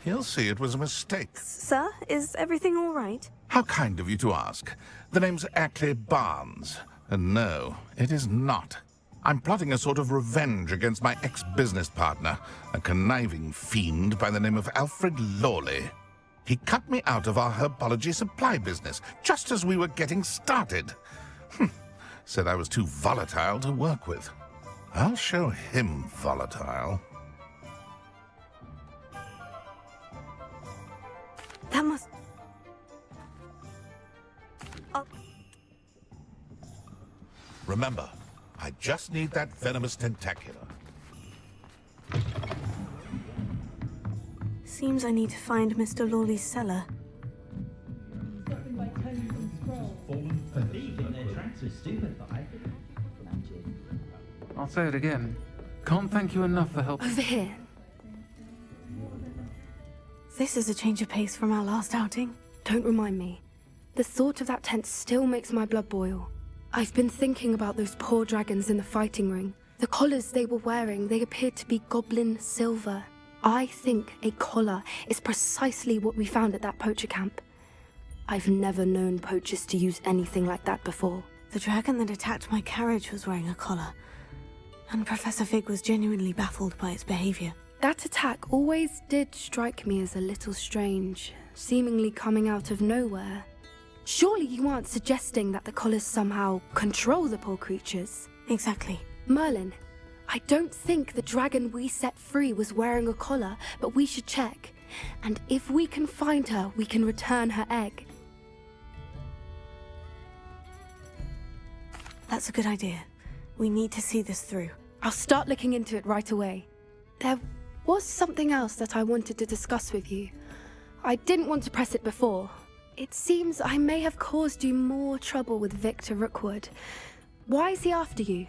He'll see it was a mistake. Sir, is everything all right? How kind of you to ask. The name's Ackley Barnes. And no, it is not. I'm plotting a sort of revenge against my ex-business partner, a conniving fiend by the name of Alfred Lawley. He cut me out of our herbology supply business, just as we were getting started. Said I was too volatile to work with. I'll show him volatile. That must... Remember, I just need that venomous tentacular. Seems I need to find Mr. Lawley's cellar. I'll say it again. Can't thank you enough for helping. Over here. This is a change of pace from our last outing. Don't remind me. The thought of that tent still makes my blood boil. I've been thinking about those poor dragons in the fighting ring. The collars they were wearing, they appeared to be goblin silver. I think a collar is precisely what we found at that poacher camp. I've never known poachers to use anything like that before. The dragon that attacked my carriage was wearing a collar. And Professor Fig was genuinely baffled by its behavior. That attack always did strike me as a little strange, seemingly coming out of nowhere. Surely you aren't suggesting that the collars somehow control the poor creatures? Exactly. Merlin, I don't think the dragon we set free was wearing a collar, but we should check. And if we can find her, we can return her egg. That's a good idea. We need to see this through. I'll start looking into it right away. There was something else that I wanted to discuss with you. I didn't want to press it before. It seems I may have caused you more trouble with Victor Rookwood. Why is he after you?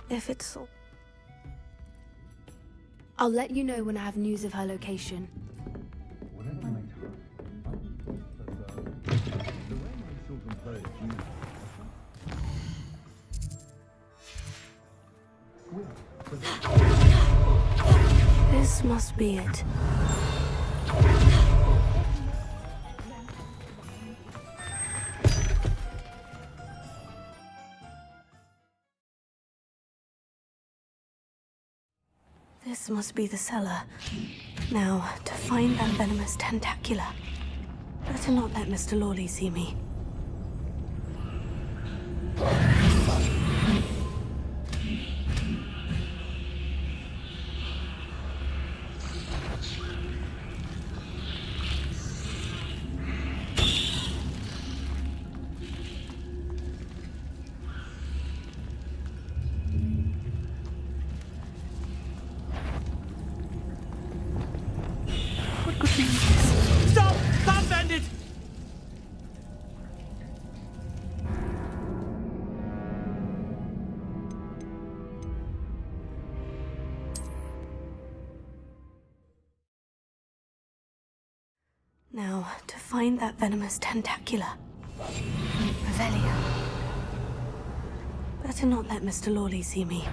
If it's all... I'll let you know when I have news of her location. This must be it. This must be the cellar. Now, to find that venomous tentacula. Better not let Mr. Lawley see me. Stop! Stop, bandit! Now, to find that venomous tentacula. Revelio. Better not let Mr. Lawley see me.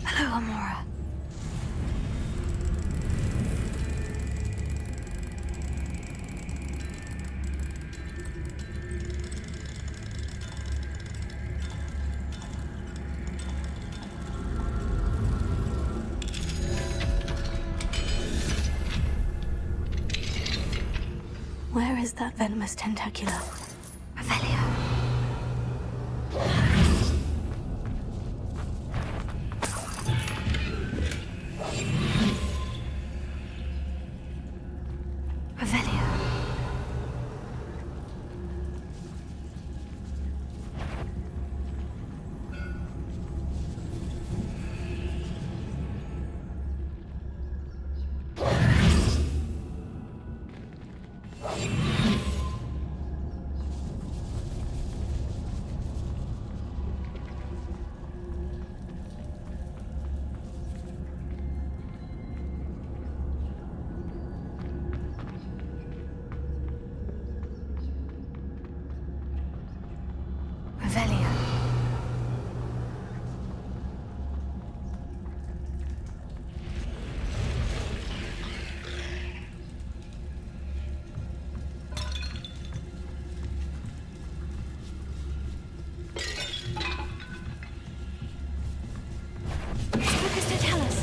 Hello, Amora. Where is that venomous tentacula? Revelio. Revelio. Revelio. Focus to tell us.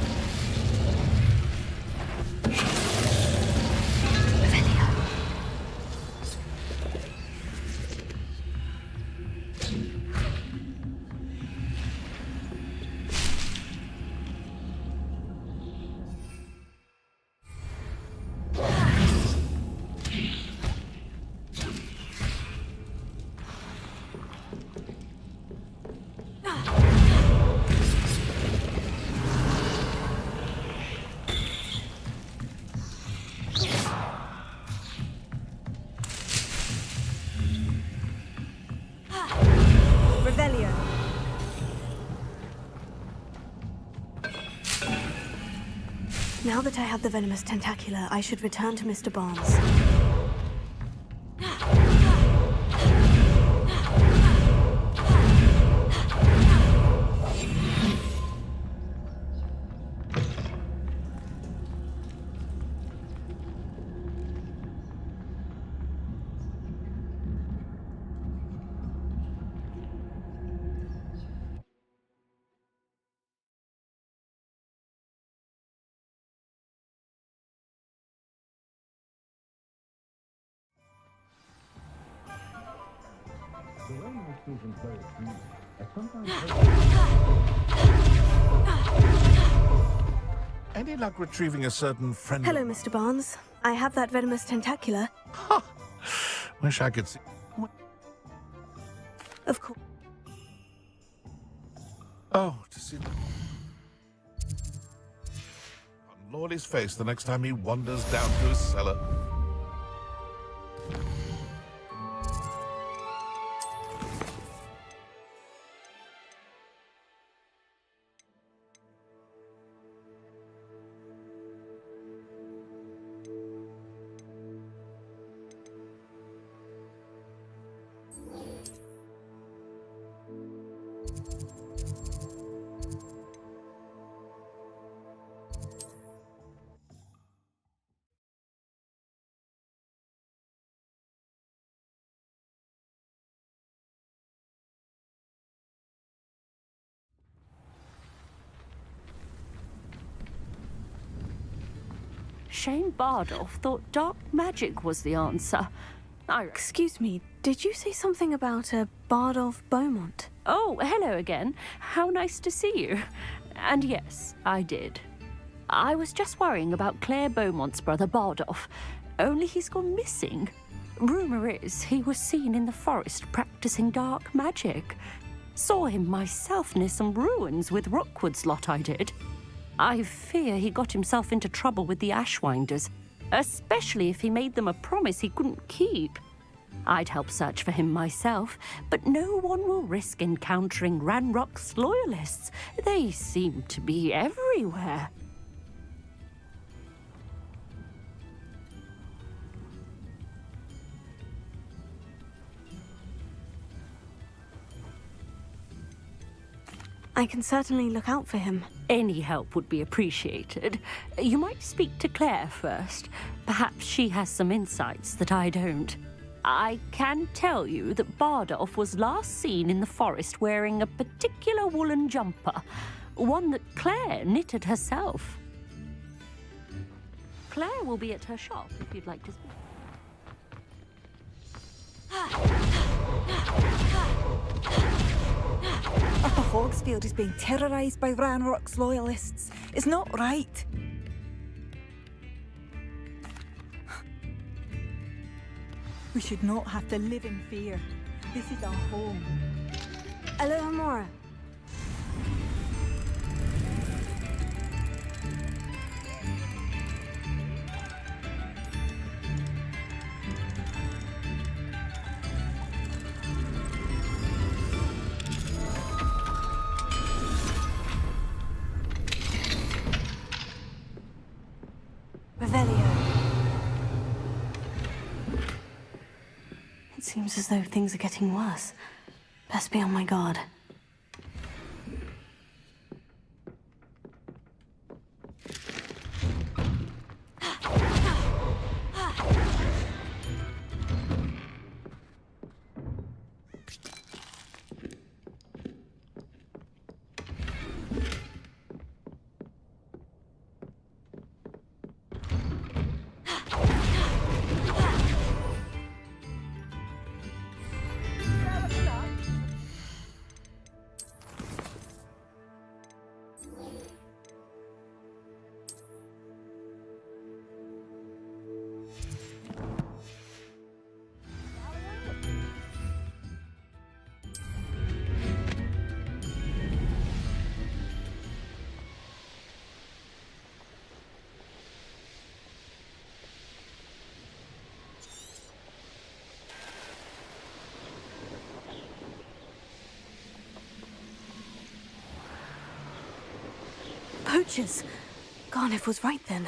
Revelio. Revelio. Now that I have the venomous tentacula, I should return to Mr. Barnes. Any luck retrieving a certain friend? Hello, Mr. Barnes. I have that venomous tentacula. Wish I could see. Of course. Oh, to see on Lawley's face the next time he wanders down to his cellar. Shane Bardolph thought dark magic was the answer. Excuse me, did you say something about a Bardolph Beaumont? Oh, hello again. How nice to see you. And yes, I did. I was just worrying about Claire Beaumont's brother Bardolph, only he's gone missing. Rumour is he was seen in the forest practicing dark magic. Saw him myself near some ruins with Rookwood's lot I did. I fear he got himself into trouble with the Ashwinders, especially if he made them a promise he couldn't keep. I'd help search for him myself, but no one will risk encountering Ranrock's loyalists. They seem to be everywhere. I can certainly look out for him. Any help would be appreciated. You might speak to Claire first. Perhaps she has some insights that I don't. I can tell you that Bardolph was last seen in the forest wearing a particular woolen jumper, one that Claire knitted herself. Claire will be at her shop if you'd like to speak. Upper Hogsfield is being terrorised by Ranrock's loyalists. It's not right. We should not have to live in fear. This is our home. Alohomora. It seems as though things are getting worse. Best be on my guard. Poachers! Garniff was right then.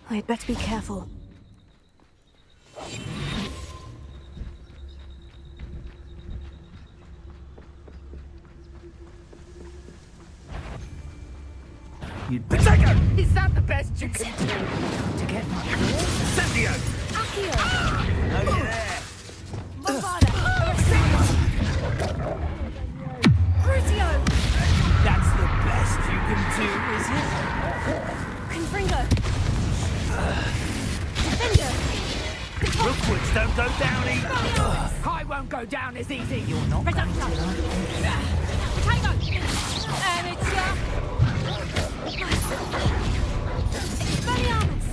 I'd better be careful. You'd better. Is that the best you can do? To get my Incendio! Accio! Oh, you're there. Bombada! Crucio! That's the best you can do, is it? Confringo! Defender! Rookwoods don't go down easy. I won't go down as easy. You're not going to. Potato! Amateur! Expelliarmus!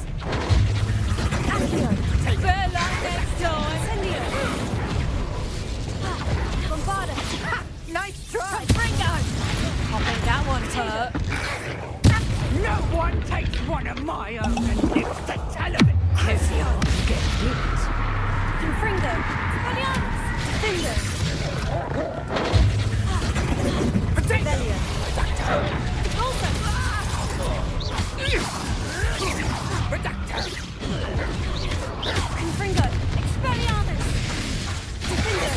Accio! Better luck next time! Incendio! Bombarda! Nice try! Confringo! I think that one's hurt. No one takes one of my own and lives to tell of it. Everyone get hit. Confringo! Expelliarmus! Defender! Potato! Also! Confringo! Expelliarmus! Defender!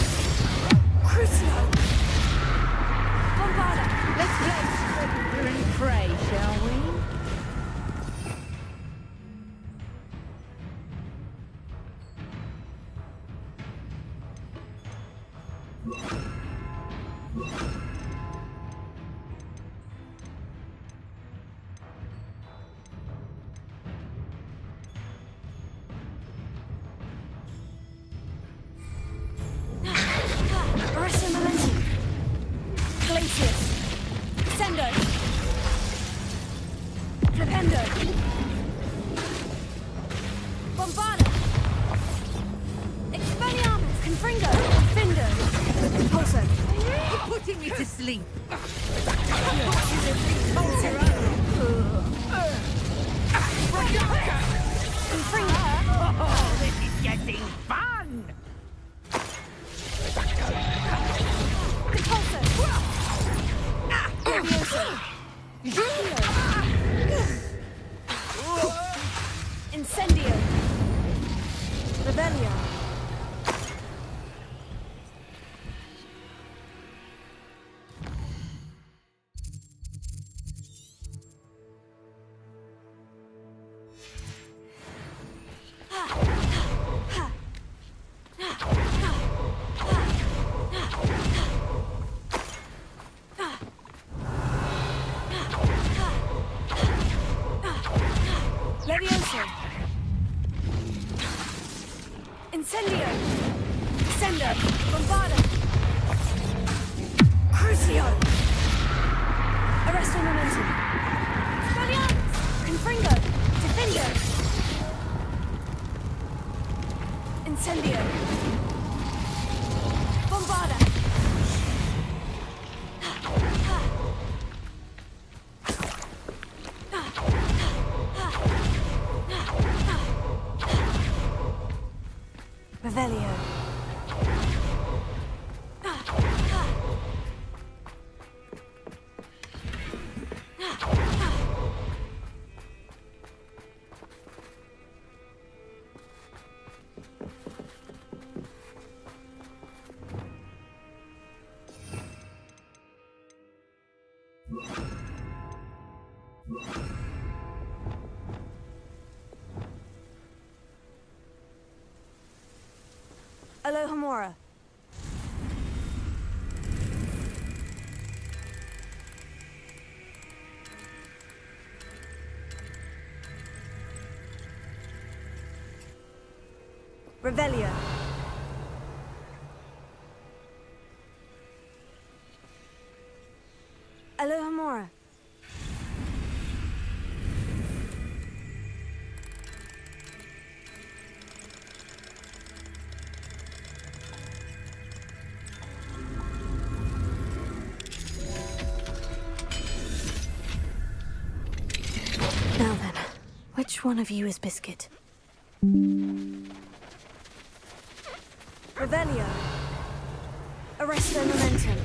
Crucio! Bombarda! Let's play and pray, shall we? Confringo! Findo! Pulso! You're putting me to sleep. Confringo! Oh, this is getting fun! Compulso! Levioso! Incendio! Rebellion! Levioso! Incendio! Descendo! Bombardo! Crucio! Arresto momentum! Expelliarmus! Confringo! Defendo! Incendio! Bombarda! Revelio. Alohomora. Revelio. Alohomora. Now then, which one of you is Biscuit? Revelio. Arresto momentum.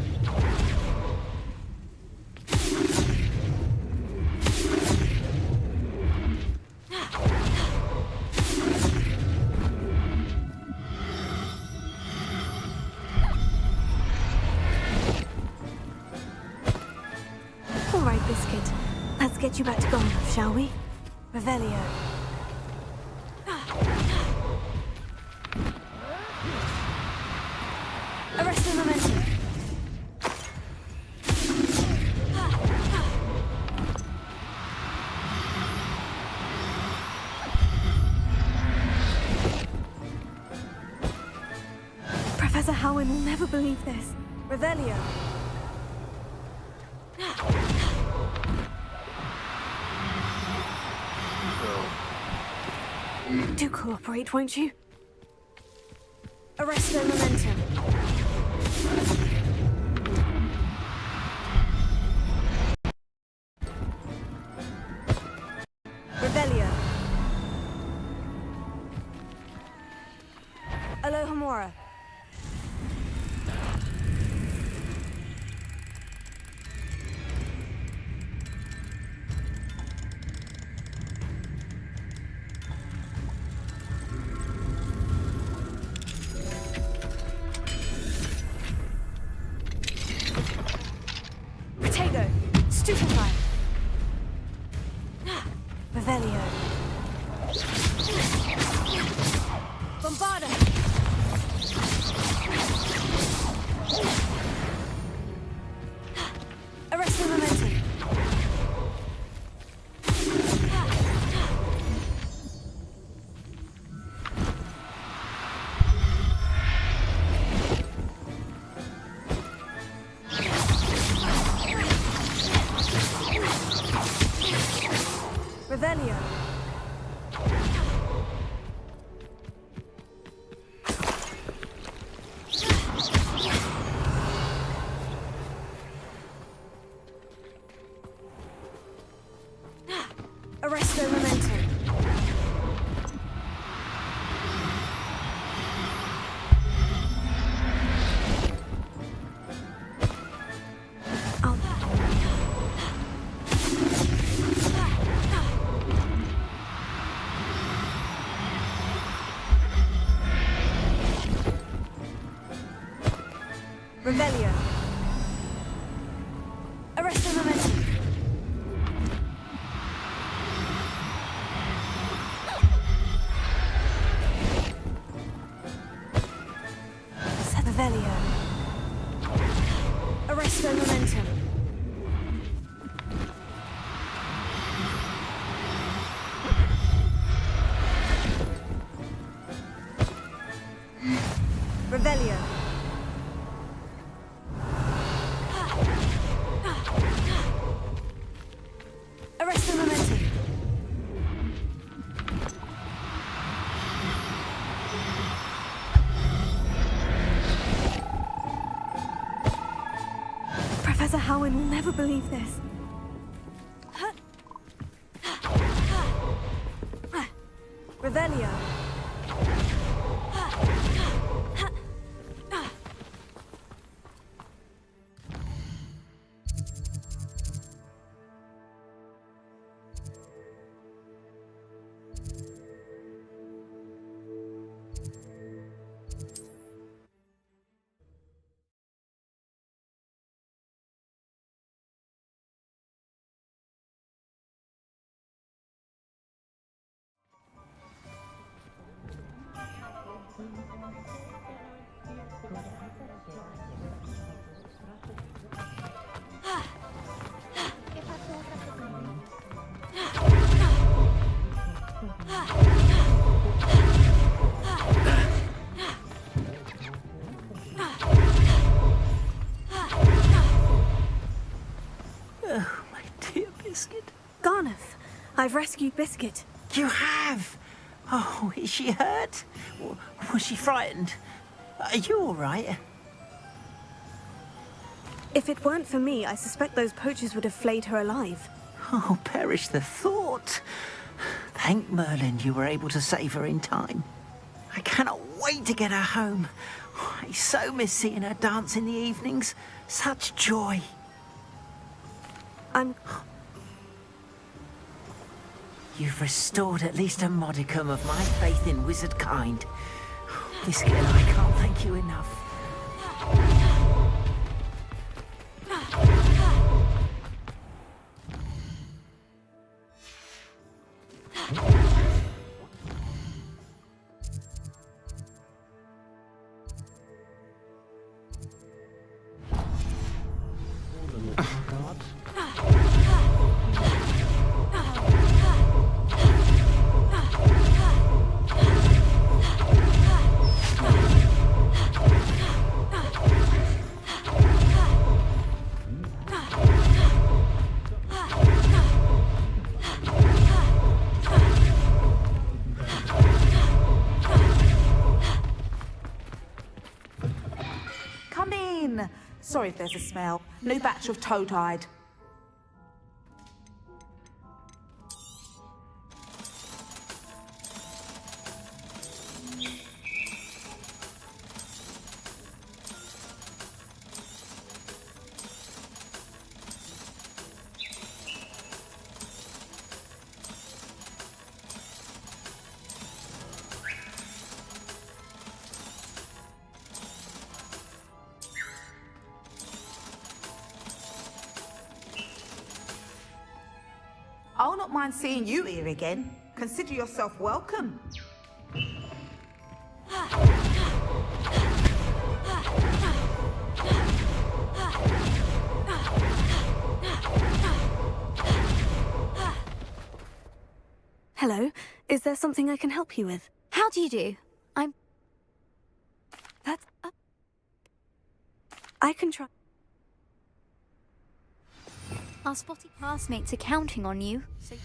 All right, Biscuit. Let's get you back to Gomorrah, shall we? Revelio. Arresto momentum. Professor Howin will never believe this. Revelio. Do cooperate, won't you? Arresto momentum. Revelio. Alohomora. Protego. Stupefy. Revelio. Bombarda. Arresto momentum. Revelio. Revelio. Arresto momentum. Revelio. Arresto momentum. Revelio. Arresto momentum. Professor Howin will never believe this. Revelio. Oh, my dear Biscuit. Garneth, I've rescued Biscuit. You have? Oh, is she hurt? Was she frightened? Are you all right? If it weren't for me, I suspect those poachers would have flayed her alive. Oh, perish the thought. Thank Merlin you were able to save her in time. I cannot wait to get her home. I so miss seeing her dance in the evenings. Such joy. You've restored at least a modicum of my faith in wizard kind. Biscuit and I can't thank you enough. Come in. Sorry if there's a smell. New batch of toad-hide. I'll not mind seeing you here again. Consider yourself welcome. Hello, is there something I can help you with? How do you do? That's... I can try... Our spotty classmates are counting on you, so...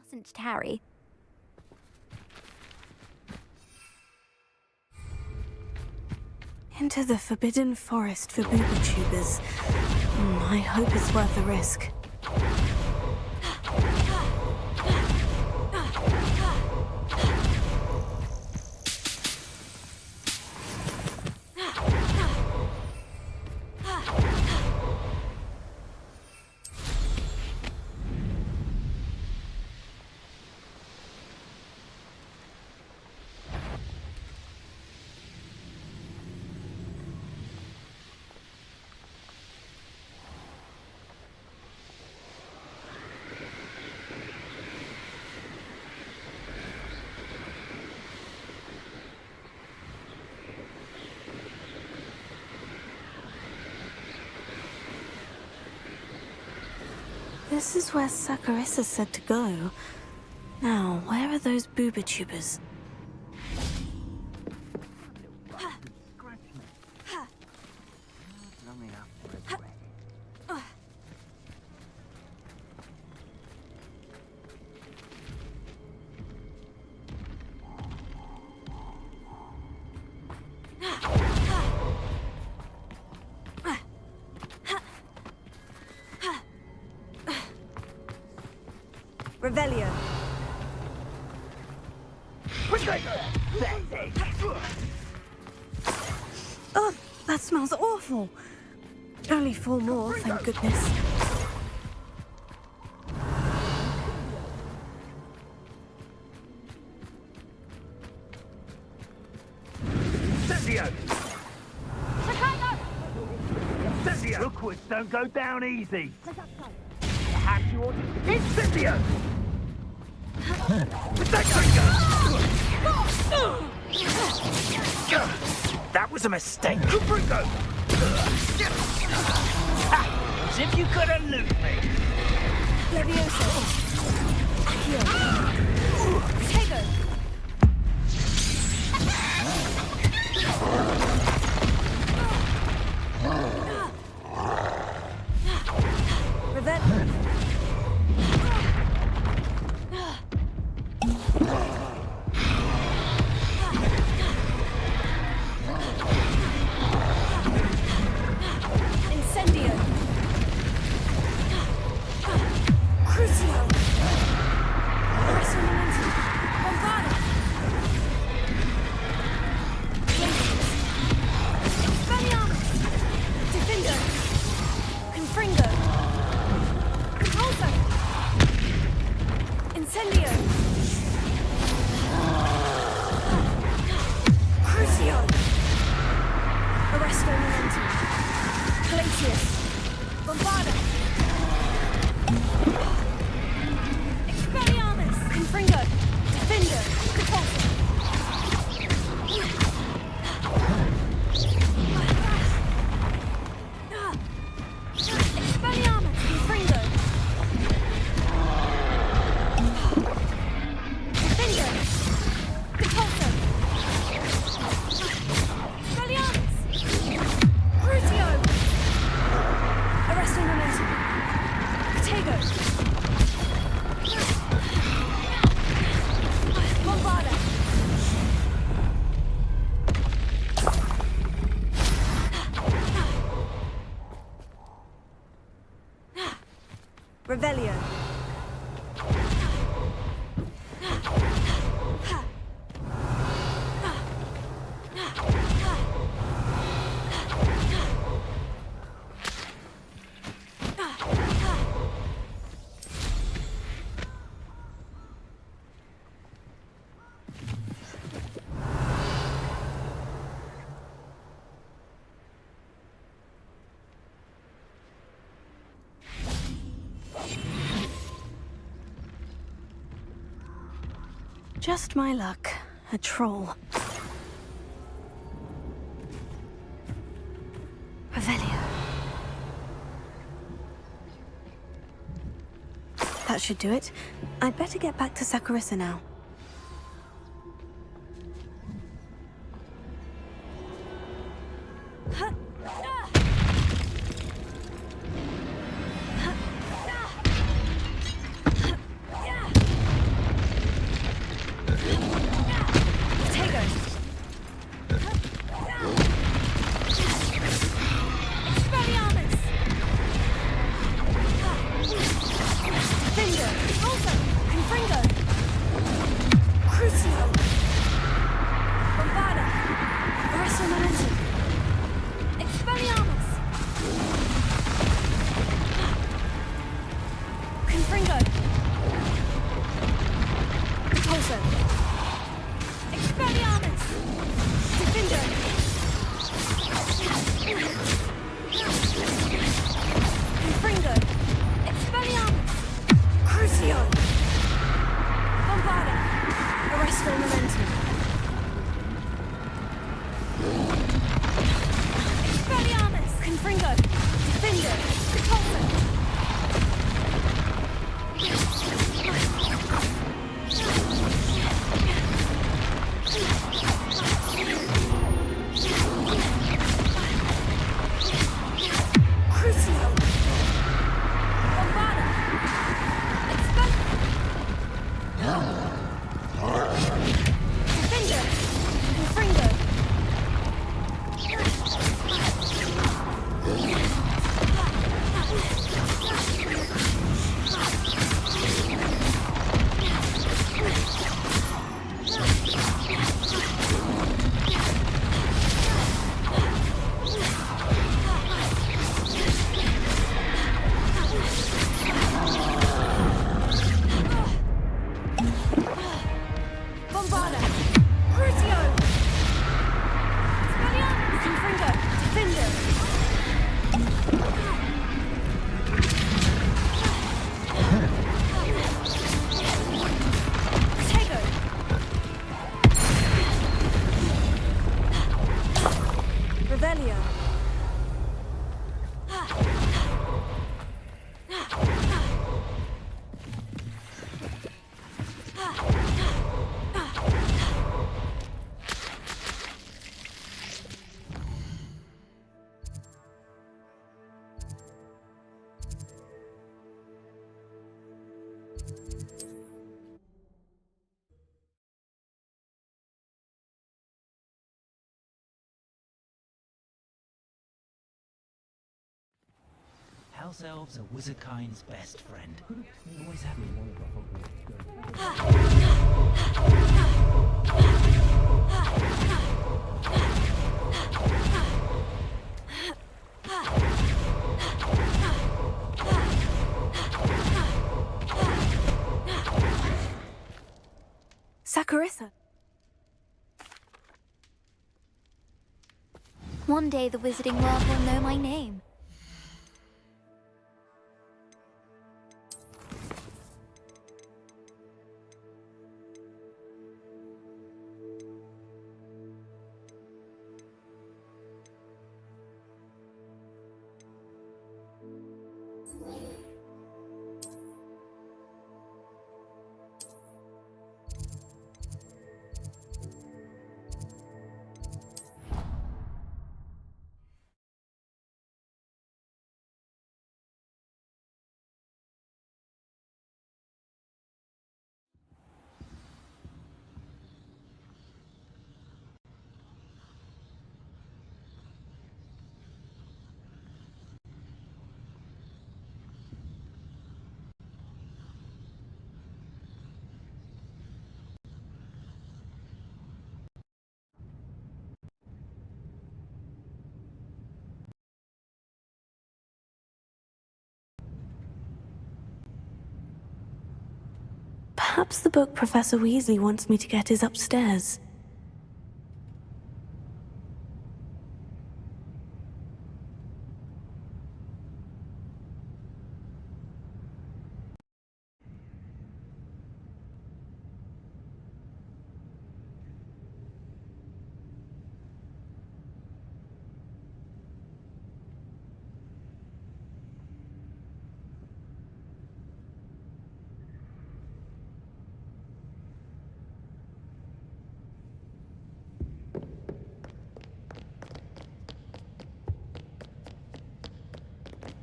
mustn't tarry. Into the forbidden forest for booby-tubers. I hope it's worth the risk. This is where Saccharissa said to go. Now, where are those booby-tubers? Revelio. Oh, that smells awful. Only 4 more, thank goodness. Hogwarts don't go down easy. Perhaps you ought to... Incendio! That was a mistake. Confringo! As if you could elude me. Levioso. Accio. Protego. Revelio. Incendio. Crucio. Arresto momentum. Bombarda. Expelliarmus. Defendo. Confringo. Repulso. Incendio. Crucio. Arresto momentum. Glacius. Bombarda. Expelliarmus. Confringo. Defendo. Repulso. Expelliarmus. Confringo. Defendo. Repulso. Expelliarmus. Crucio. Arresto momentum. Protego. Bombarda. Revelio. Just my luck. A troll. Revelio. That should do it. I'd better get back to Saccharissa now. House elves are wizardkind's best friend. Always have been. Saccharissa. One day the wizarding world will know my name. Perhaps the book Professor Weasley wants me to get is upstairs.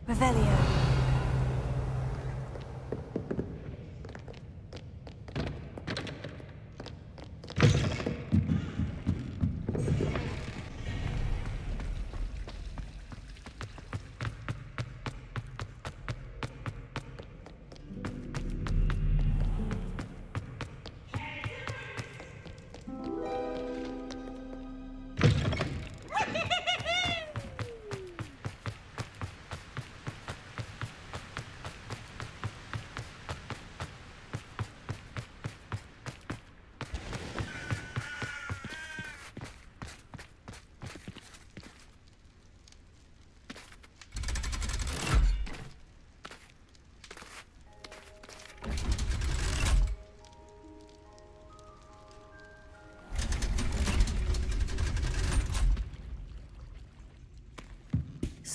Revelio.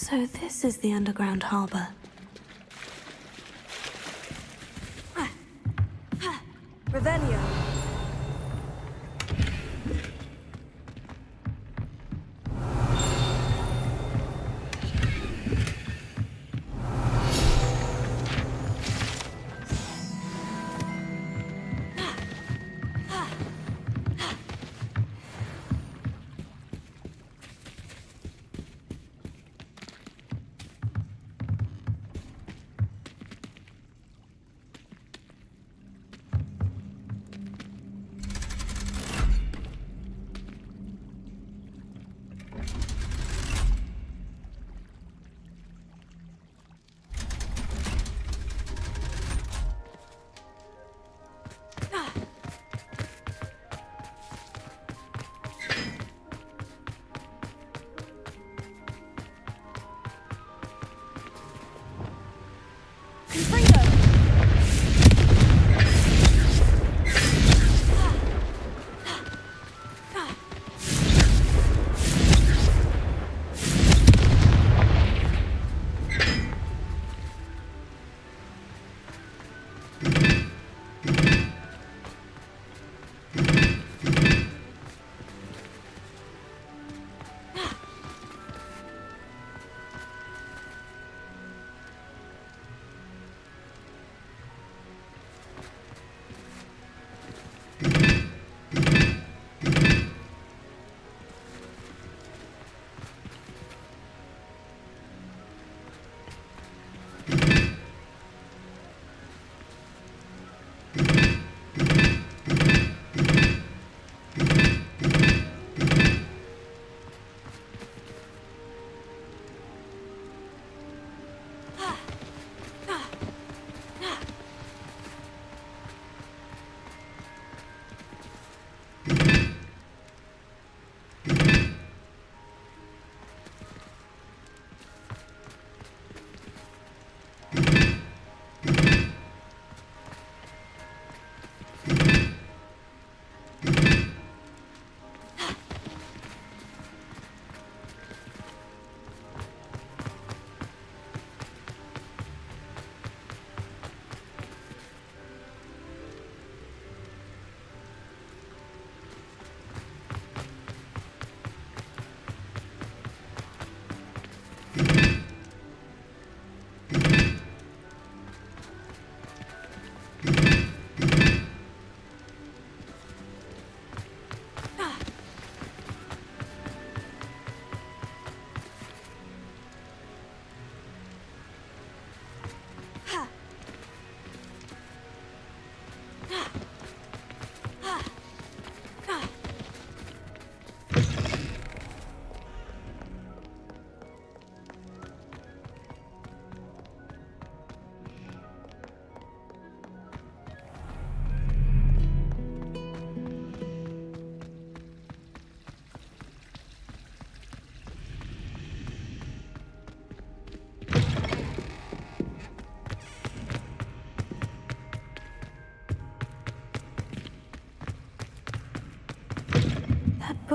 So this is the underground harbor. Revelio.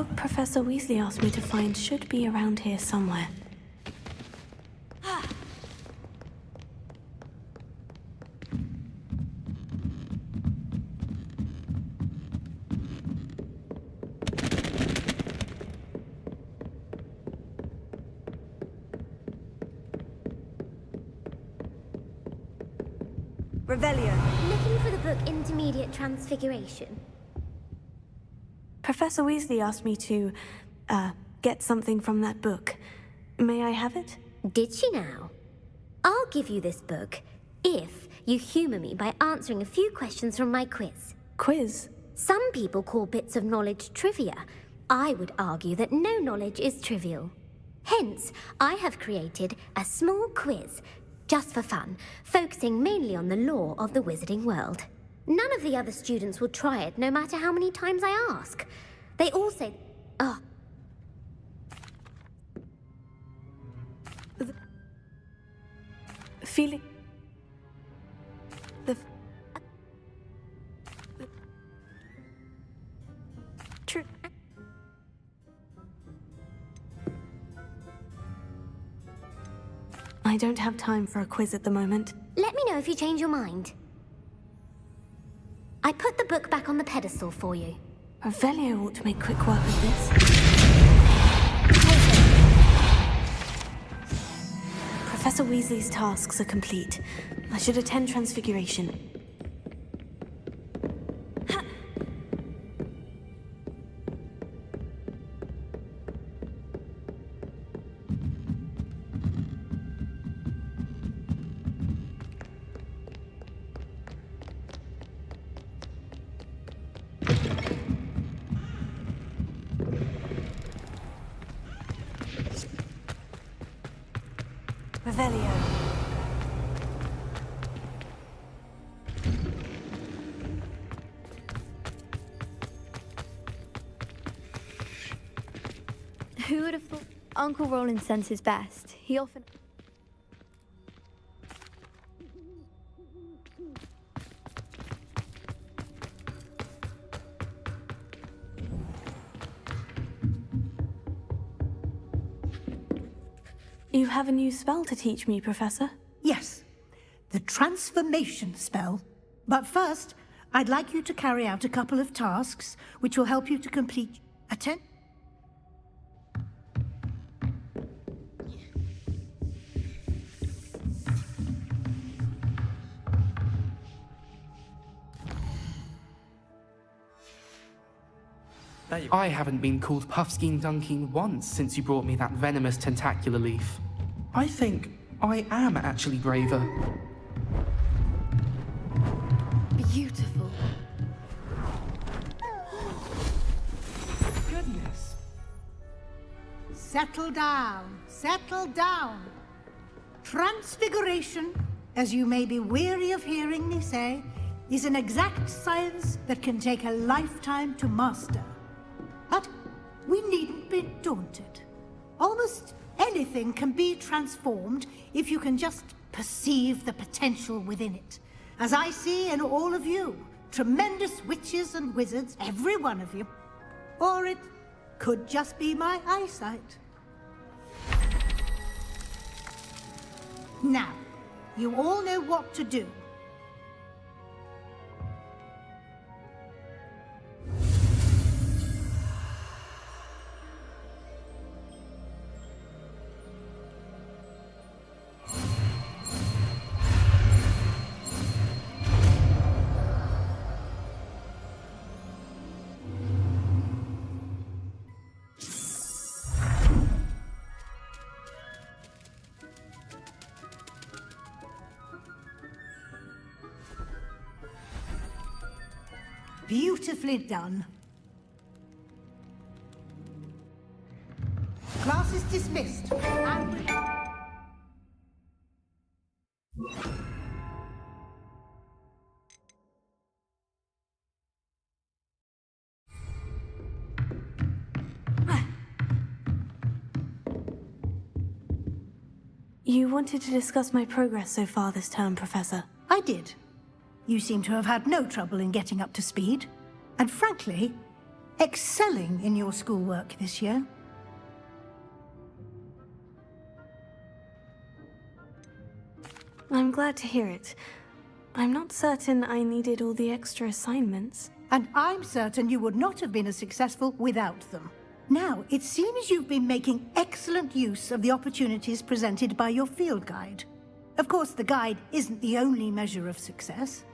book Professor Weasley asked me to find should be around here somewhere. Revelio. Looking for the book Intermediate Transfiguration. Professor Weasley asked me to, get something from that book. May I have it? Did she now? I'll give you this book if you humour me by answering a few questions from my quiz. Quiz? Some people call bits of knowledge trivia. I would argue that no knowledge is trivial. Hence, I have created a small quiz, just for fun, focusing mainly on the lore of the wizarding world. None of the other students will try it, no matter how many times I ask. They all say, oh. Feeling... True. I don't have time for a quiz at the moment. Let me know if you change your mind. I put the book back on the pedestal for you. Revelio ought to make quick work of this. Professor Weasley's tasks are complete. I should attend Transfiguration. Revelio. Who would have thought Uncle Roland sends his best? He often... You have a new spell to teach me, Professor? Yes, the transformation spell. But first, I'd like you to carry out a couple of tasks which will help you to complete a I haven't been called Puffskein Dunking once since you brought me that venomous tentacular leaf. I think I am actually braver. Beautiful. Goodness. Settle down, settle down. Transfiguration, as you may be weary of hearing me say, is an exact science that can take a lifetime to master. But we needn't be daunted. Almost anything can be transformed if you can just perceive the potential within it. As I see in all of you, tremendous witches and wizards, every one of you. Or it could just be my eyesight. Now, you all know what to do. Beautifully done. Class is dismissed. You wanted to discuss my progress so far this term, Professor. I did. You seem to have had no trouble in getting up to speed. And frankly, excelling in your schoolwork this year. I'm glad to hear it. I'm not certain I needed all the extra assignments. And I'm certain you would not have been as successful without them. Now, it seems you've been making excellent use of the opportunities presented by your field guide. Of course, the guide isn't the only measure of success.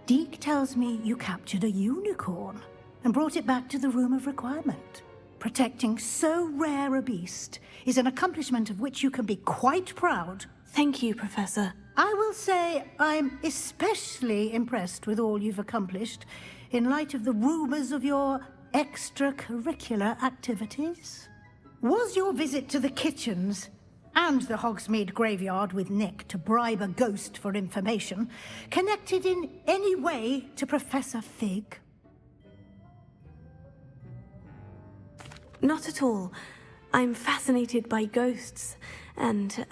Deke tells me you captured a unicorn and brought it back to the Room of Requirement. Protecting so rare a beast is an accomplishment of which you can be quite proud. Thank you, Professor. I will say I'm especially impressed with all you've accomplished in light of the rumors of your extracurricular activities. Was your visit to the kitchens and the Hogsmeade graveyard with Nick to bribe a ghost for information connected in any way to Professor Fig? Not at all. I'm fascinated by ghosts and,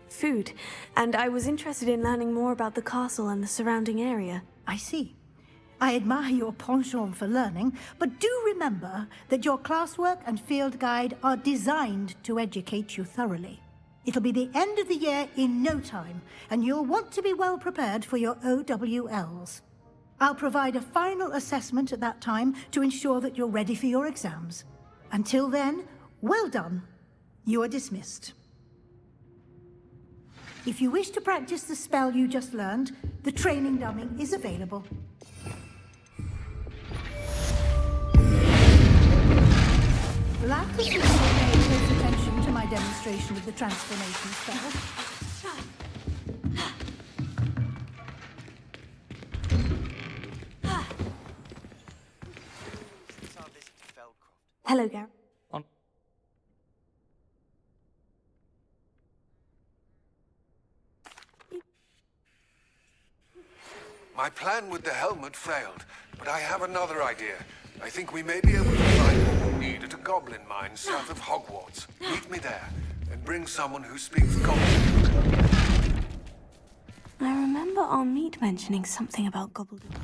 food, and I was interested in learning more about the castle and the surrounding area. I see. I admire your penchant for learning, but do remember that your classwork and field guide are designed to educate you thoroughly. It'll be the end of the year in no time, and you'll want to be well prepared for your OWLs. I'll provide a final assessment at that time to ensure that you're ready for your exams. Until then, well done. You are dismissed. If you wish to practice the spell you just learned, the training dummy is available. Lactus will pay close attention to my demonstration of the transformation spell. Hello, Garrett. My plan with the helmet failed, but I have another idea. I think we may be able to find what we need at a goblin mine south of Hogwarts. Meet me there, and bring someone who speaks goblin. I remember our meet mentioning something about gobbledygook.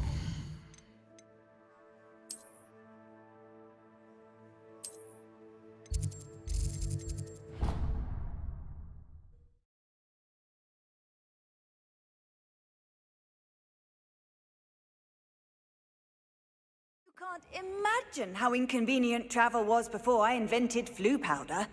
Can't imagine how inconvenient travel was before I invented flu powder.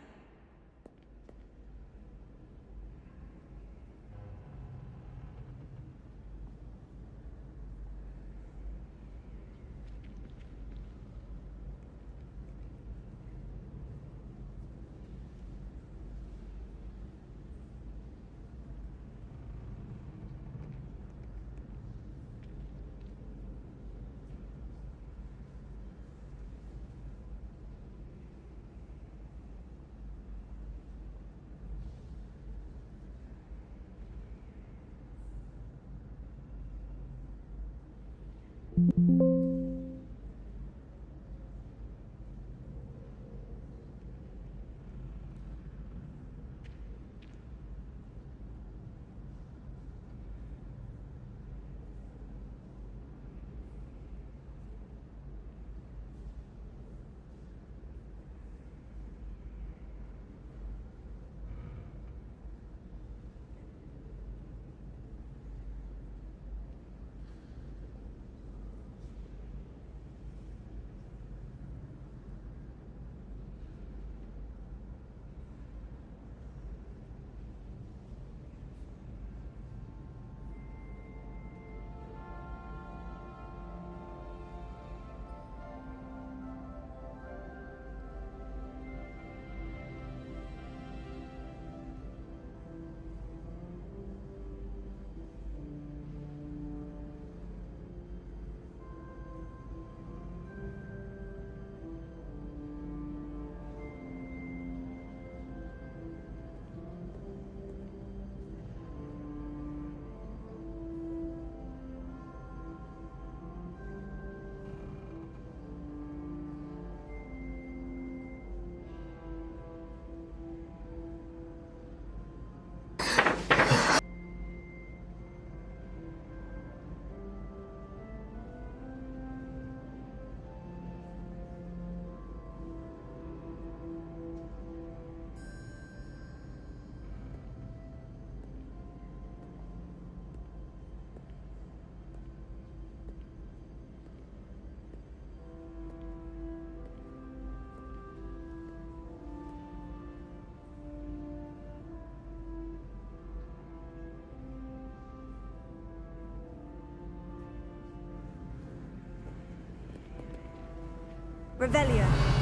Revelio.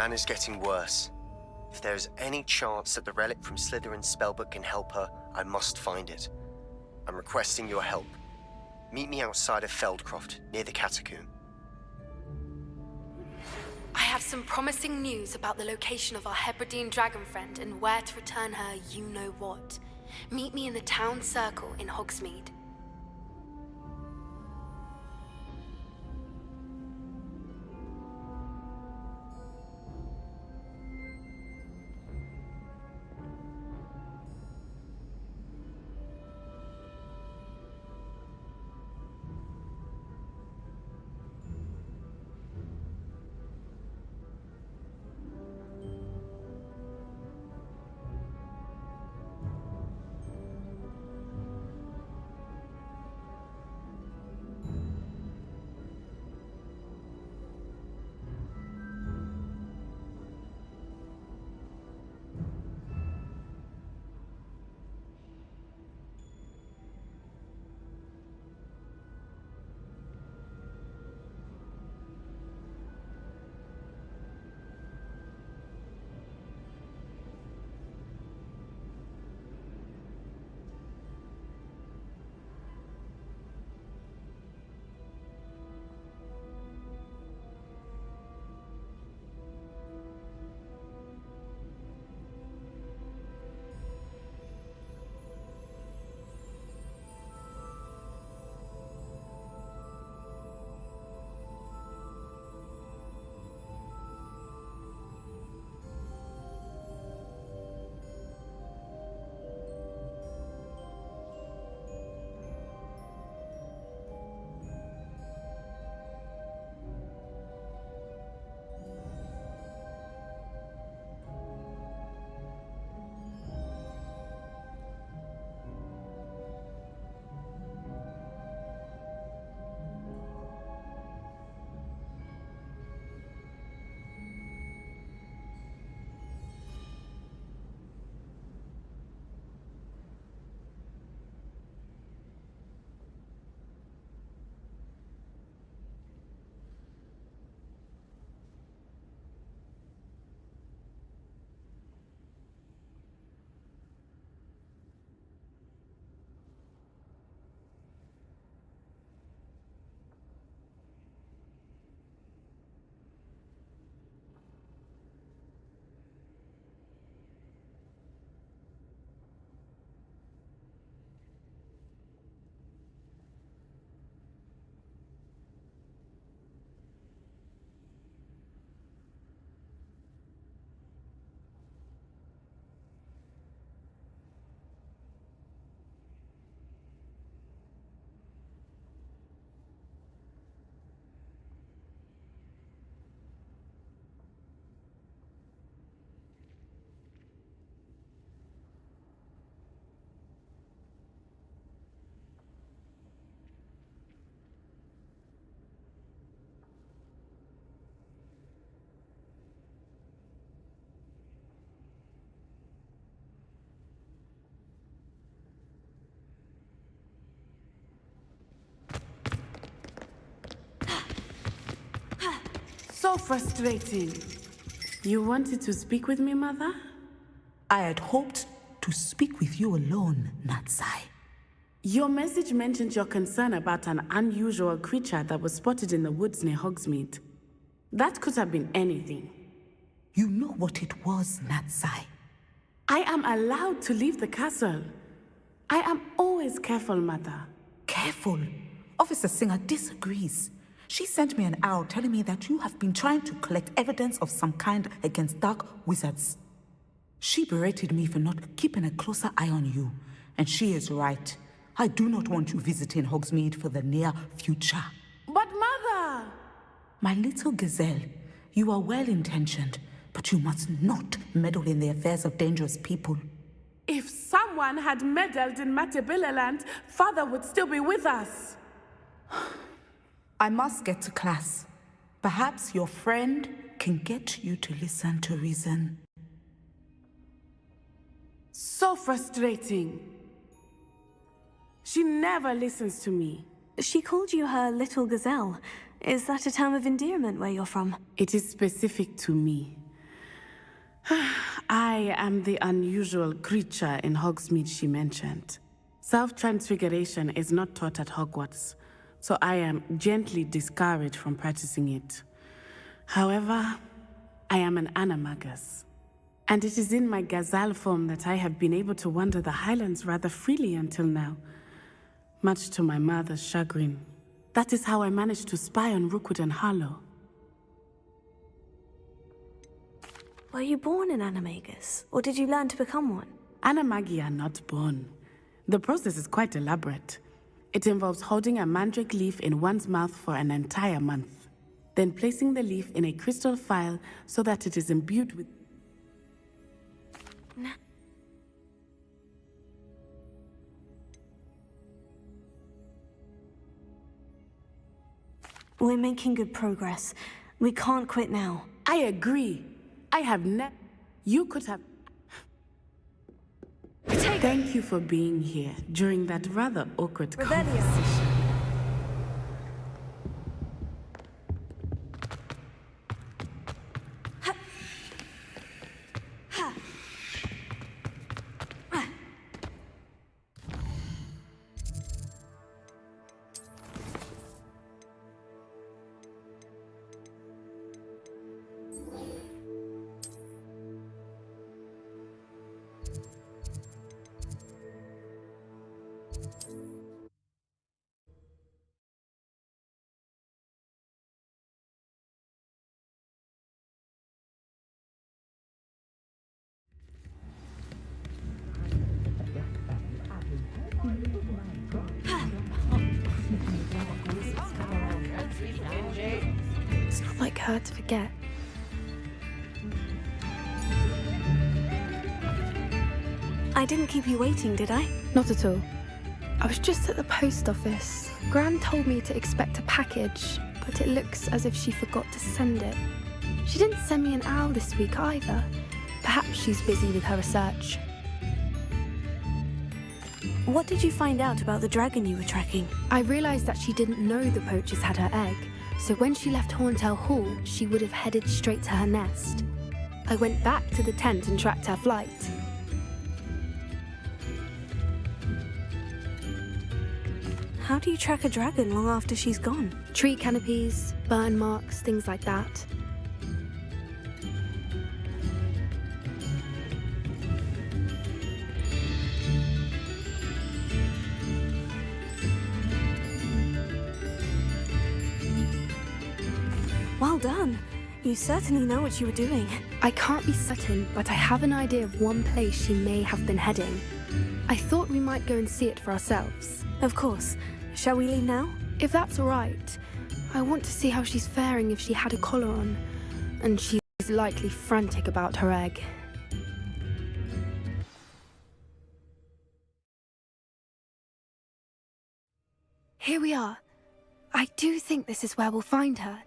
Anne is getting worse. If there is any chance that the relic from Slytherin's spellbook can help her, I must find it. I'm requesting your help. Meet me outside of Feldcroft, near the Catacomb. I have some promising news about the location of our Hebridean dragon friend and where to return her you-know-what. Meet me in the town circle in Hogsmeade. So frustrating. You wanted to speak with me, Mother? I had hoped to speak with you alone, Natsai. Your message mentioned your concern about an unusual creature that was spotted in the woods near Hogsmeade. That could have been anything. You know what it was, Natsai. I am allowed to leave the castle. I am always careful, Mother. Careful? Officer Singer disagrees. She sent me an owl telling me that you have been trying to collect evidence of some kind against dark wizards. She berated me for not keeping a closer eye on you, and she is right. I do not want you visiting Hogsmeade for the near future. But Mother! My little gazelle, you are well-intentioned, but you must not meddle in the affairs of dangerous people. If someone had meddled in Matabeleland, Father would still be with us. I must get to class. Perhaps your friend can get you to listen to reason. So frustrating. She never listens to me. She called you her little gazelle. Is that a term of endearment where you're from? It is specific to me. I am the unusual creature in Hogsmeade she mentioned. Self-transfiguration is not taught at Hogwarts, so I am gently discouraged from practicing it. However, I am an animagus, and it is in my gazelle form that I have been able to wander the Highlands rather freely until now, much to my mother's chagrin. That is how I managed to spy on Rookwood and Harlow. Were you born an animagus, or did you learn to become one? Animagi are not born. The process is quite elaborate. It involves holding a mandrake leaf in one's mouth for an entire month, then placing the leaf in a crystal vial so that it is imbued with... We're making good progress. We can't quit now. I agree. I have You could have... Thank you for being here during that rather awkward conversation. It's not like her to forget. I didn't keep you waiting, did I? Not at all. I was just at the post office. Gran told me to expect a package, but it looks as if she forgot to send it. She didn't send me an owl this week either. Perhaps she's busy with her research. What did you find out about the dragon you were tracking? I realized that she didn't know the poachers had her egg, so when she left Horntail Hall, she would have headed straight to her nest. I went back to the tent and tracked her flight. How do you track a dragon long after she's gone? Tree canopies, burn marks, things like that. Well done. You certainly know what you were doing. I can't be certain, but I have an idea of one place she may have been heading. I thought we might go and see it for ourselves. Of course. Shall we leave now? If that's all right. I want to see how she's faring if she had a collar on. And she's likely frantic about her egg. Here we are. I do think this is where we'll find her.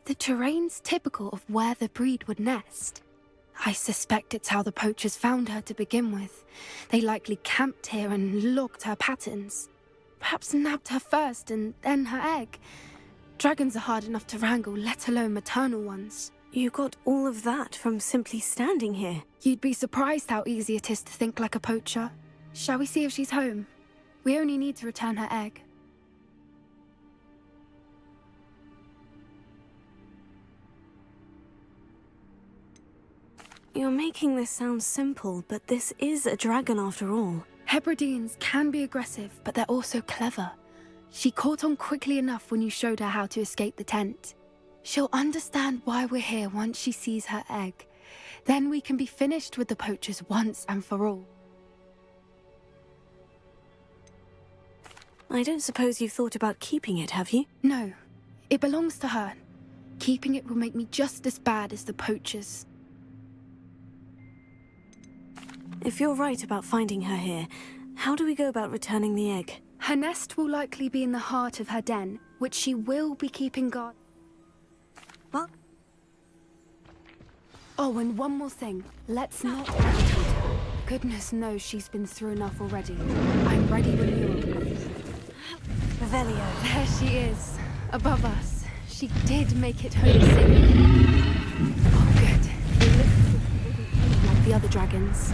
The terrain's typical of where the breed would nest. I suspect it's how the poachers found her to begin with. They likely camped here and logged her patterns. Perhaps nabbed her first and then her egg. Dragons are hard enough to wrangle, let alone maternal ones. You got all of that from simply standing here. You'd be surprised how easy it is to think like a poacher. Shall we see if she's home? We only need to return her egg. You're making this sound simple, but this is a dragon after all. Hebrideans can be aggressive, but they're also clever. She caught on quickly enough when you showed her how to escape the tent. She'll understand why we're here once she sees her egg. Then we can be finished with the poachers once and for all. I don't suppose you've thought about keeping it, have you? No, it belongs to her. Keeping it will make me just as bad as the poachers. If you're right about finding her here, how do we go about returning the egg? Her nest will likely be in the heart of her den, which she will be keeping guard. What? Oh, and one more thing. Let's not agitate her. Goodness knows she's been through enough already. I'm ready when you are. Revelio. There she is, above us. She did make it home safe. Oh, good. It looks like the other dragons.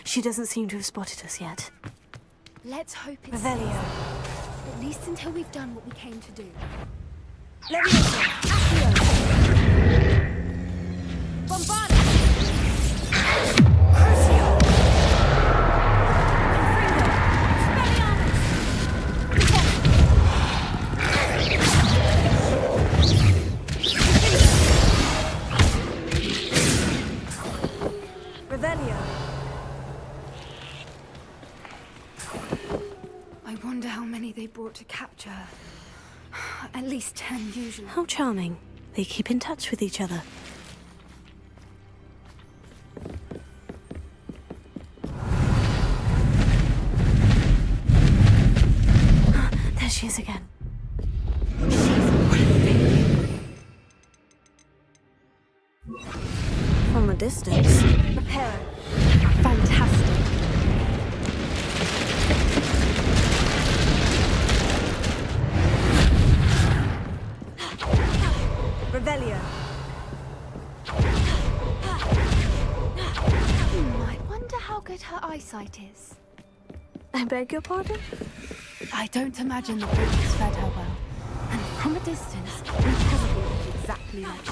She doesn't seem to have spotted us yet. Let's hope it's Revelio. At least until we've done what we came to do. Leviosa! Accio! Bombard! Crucio! Revelio! I wonder how many they brought to capture her. At least 10 usually. How charming. They keep in touch with each other. There she is again. From a distance. Prepare. Fantastic. Revelio. I wonder how good her eyesight is. I beg your pardon? I don't imagine the poachers fed her well. And from a distance, we probably look exactly like she.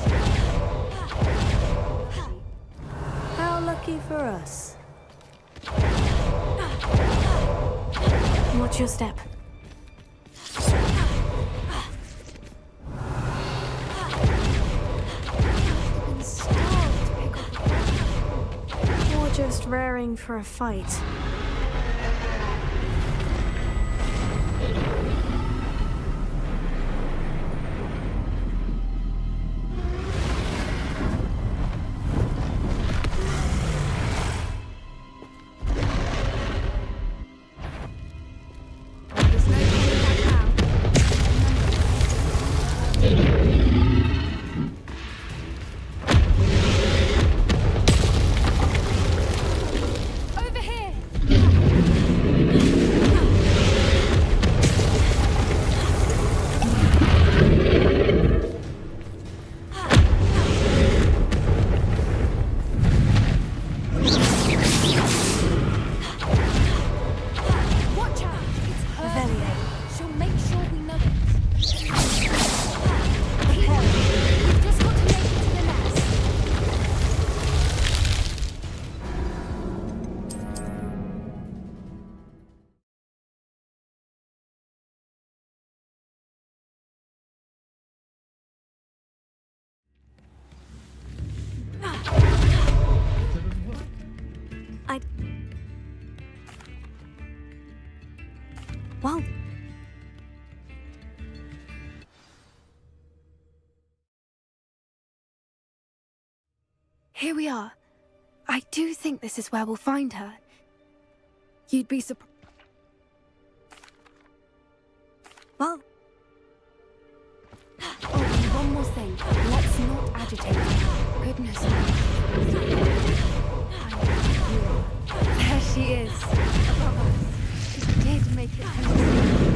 How lucky for us. Watch your step. Or just raring for a fight. Here we are. I do think this is where we'll find her. You'd be surprised. Well... Oh, and one more thing. Let's not agitate her. Goodness me. There she is. Above us. She did make it home.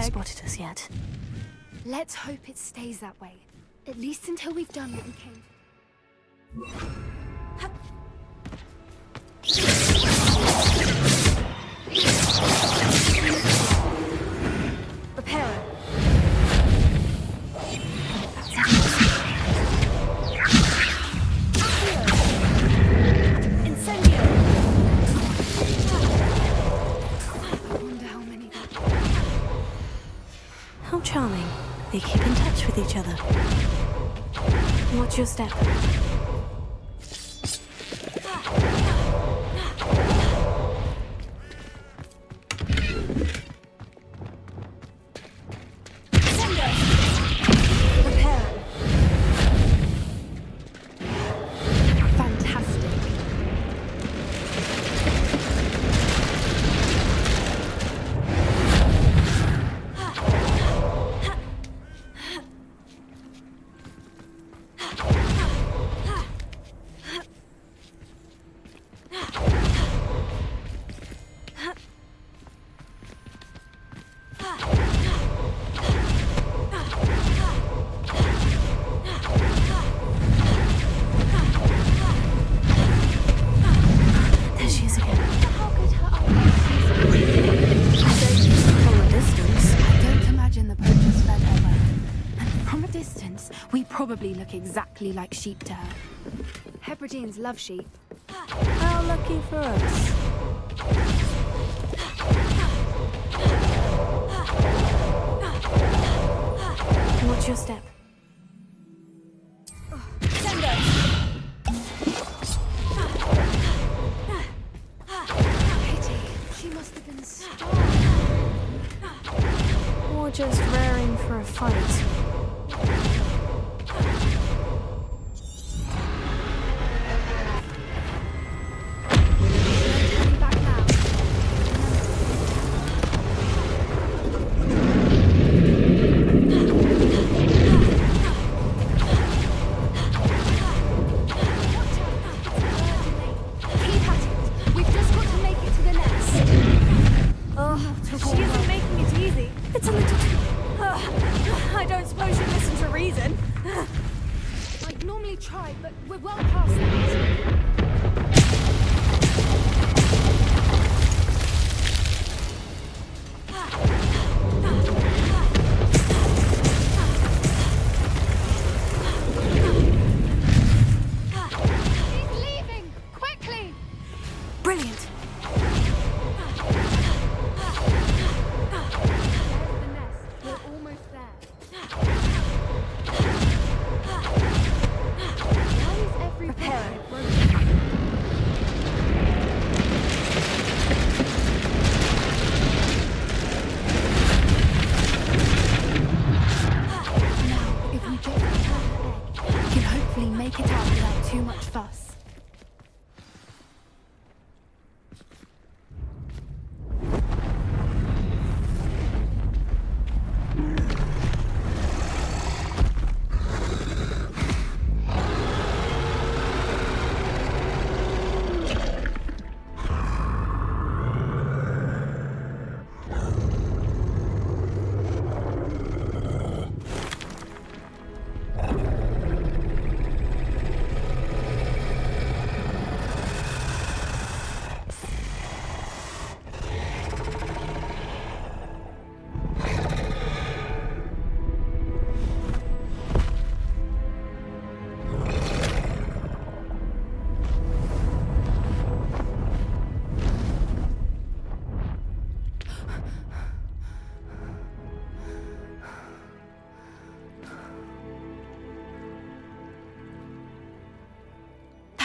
Spotted us yet. Let's hope it stays that way. At least until we've done what we came for. Prepare. How charming. They keep in touch with each other. Watch your step. Probably look exactly like sheep to her. Hebrideans love sheep. How lucky for us. Watch your step. Pity. She must have been starved. Or just raring for a fight.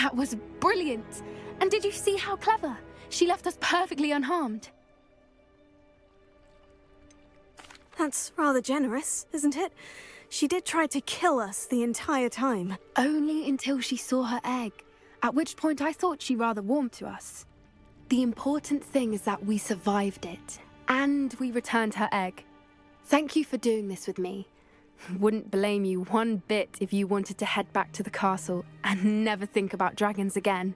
That was brilliant! And did you see how clever? She left us perfectly unharmed. That's rather generous, isn't it? She did try to kill us the entire time. Only until she saw her egg, at which point I thought she rather warmed to us. The important thing is that we survived it, and we returned her egg. Thank you for doing this with me. Wouldn't blame you one bit if you wanted to head back to the castle and never think about dragons again.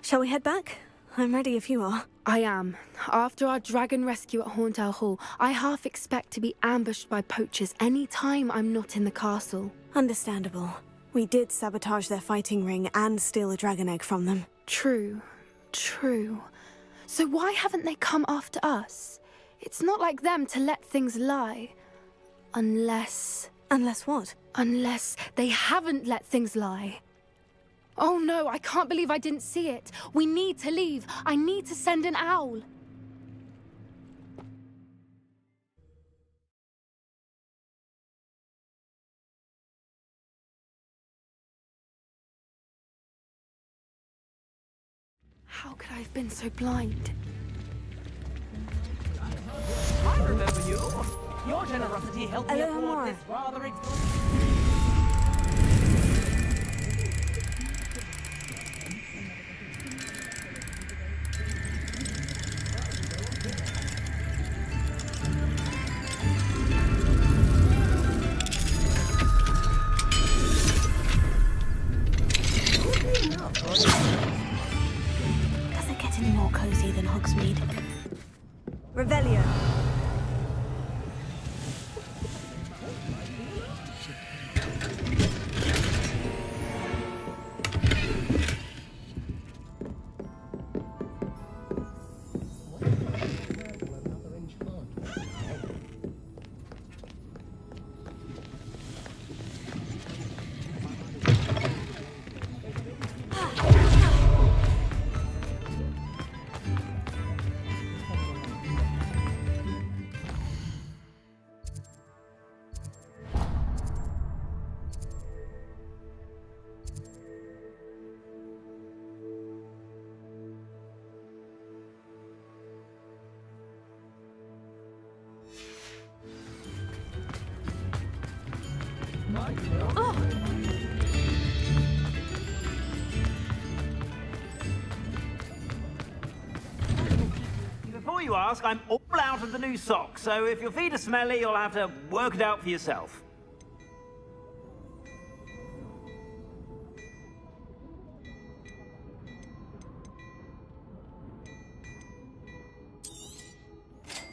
Shall we head back? I'm ready if you are. I am. After our dragon rescue at Hauntel Hall, I half expect to be ambushed by poachers any time I'm not in the castle. Understandable. We did sabotage their fighting ring and steal a dragon egg from them. True. So why haven't they come after us? It's not like them to let things lie. Unless... Unless what? Unless they haven't let things lie. Oh no, I can't believe I didn't see it. We need to leave. I need to send an owl. How could I have been so blind? I remember you. Your generosity helped me afford this rather Does it get any more cozy than Hogsmeade? Revelio. Before you ask, I'm all out of the new socks, so if your feet are smelly, you'll have to work it out for yourself.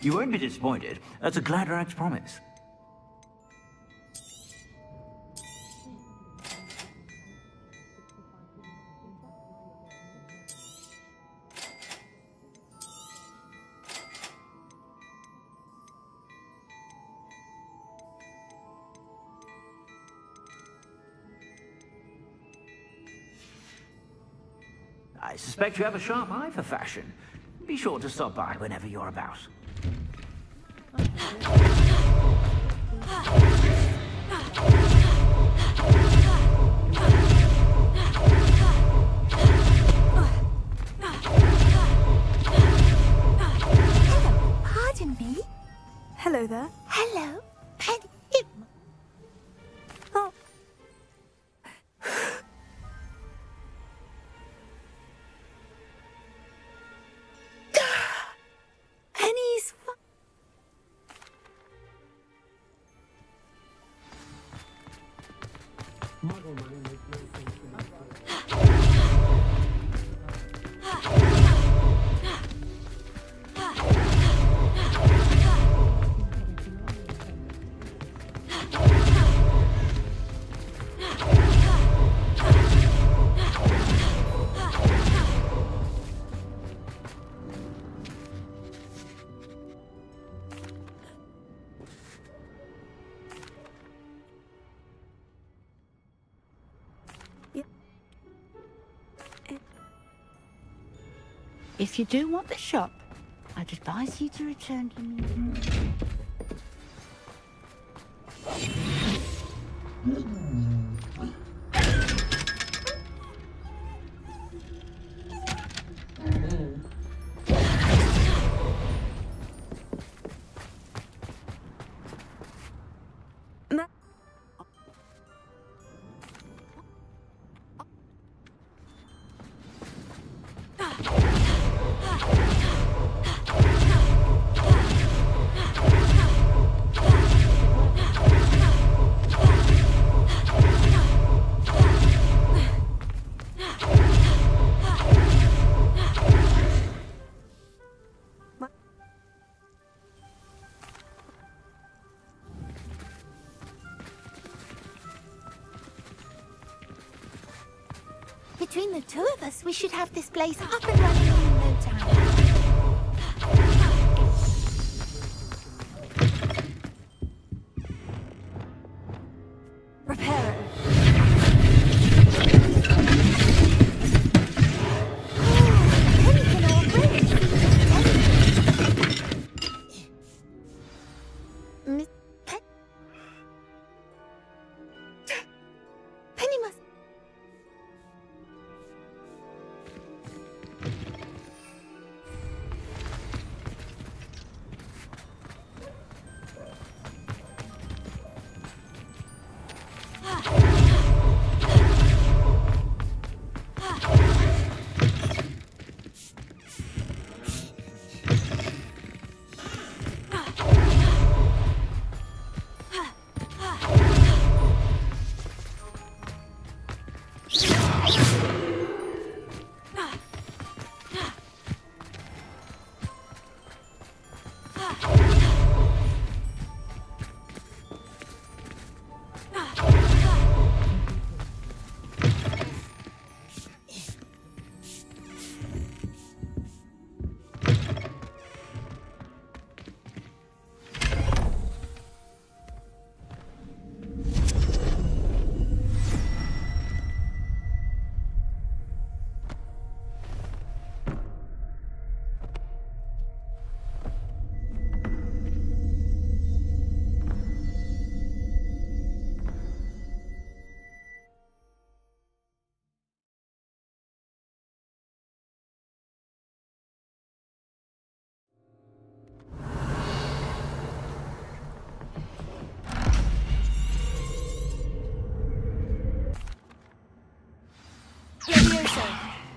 You won't be disappointed. That's a Gladrag's promise. I suspect you have a sharp eye for fashion. Be sure to stop by whenever you're about. Pardon me? Hello there. Hello, Penny. Oh. Penny's... If you do want the shop, I'd advise you to return to me. Between the two of us, we should have this place up and running in no time. Repair it. Penny must...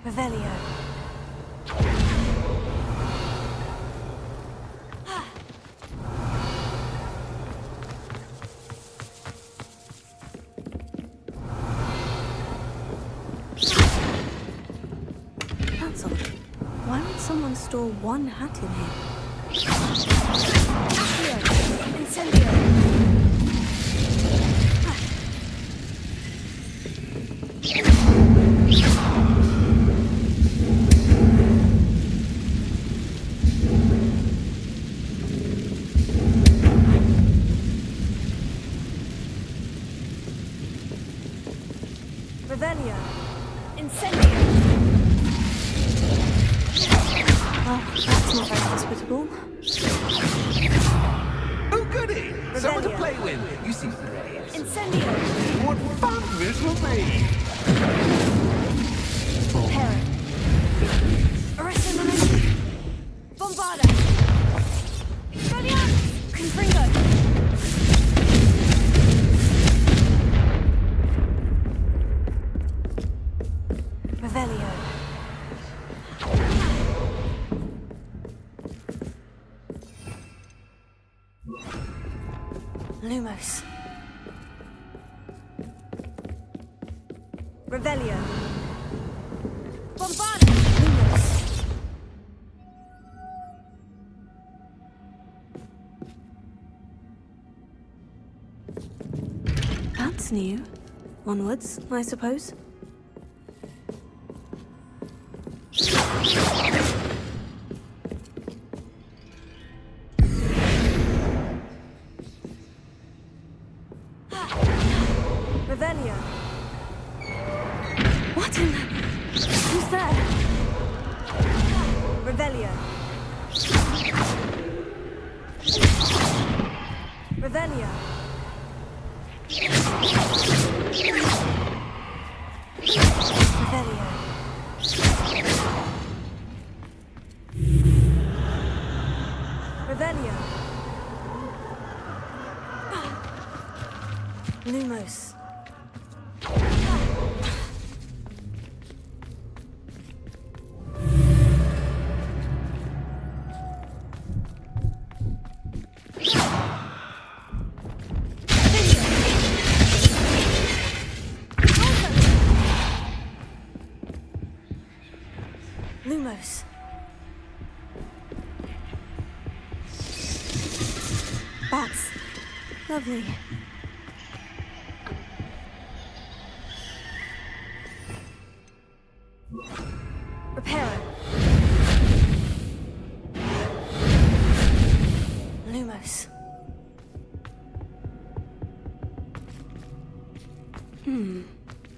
Revelio. That's odd. Why would someone store one hat in here? Accio! Incendio! Revelio. Incendio! Well, that's not very hospitable. Oh, goody! Someone to play with. You seem brave. Incendio! What fun this will be! Parrot. Arresto Momentum. Bombarda. Brilliant! Confringo. Revelio. Lumos. Revelio. Bombarda. Lumos. That's new. Onwards, I suppose. Revelio. What in the... Who's there? Revelio. Revelio. Revelio. Revelio. Lumos. Lumos. Bats. Lovely.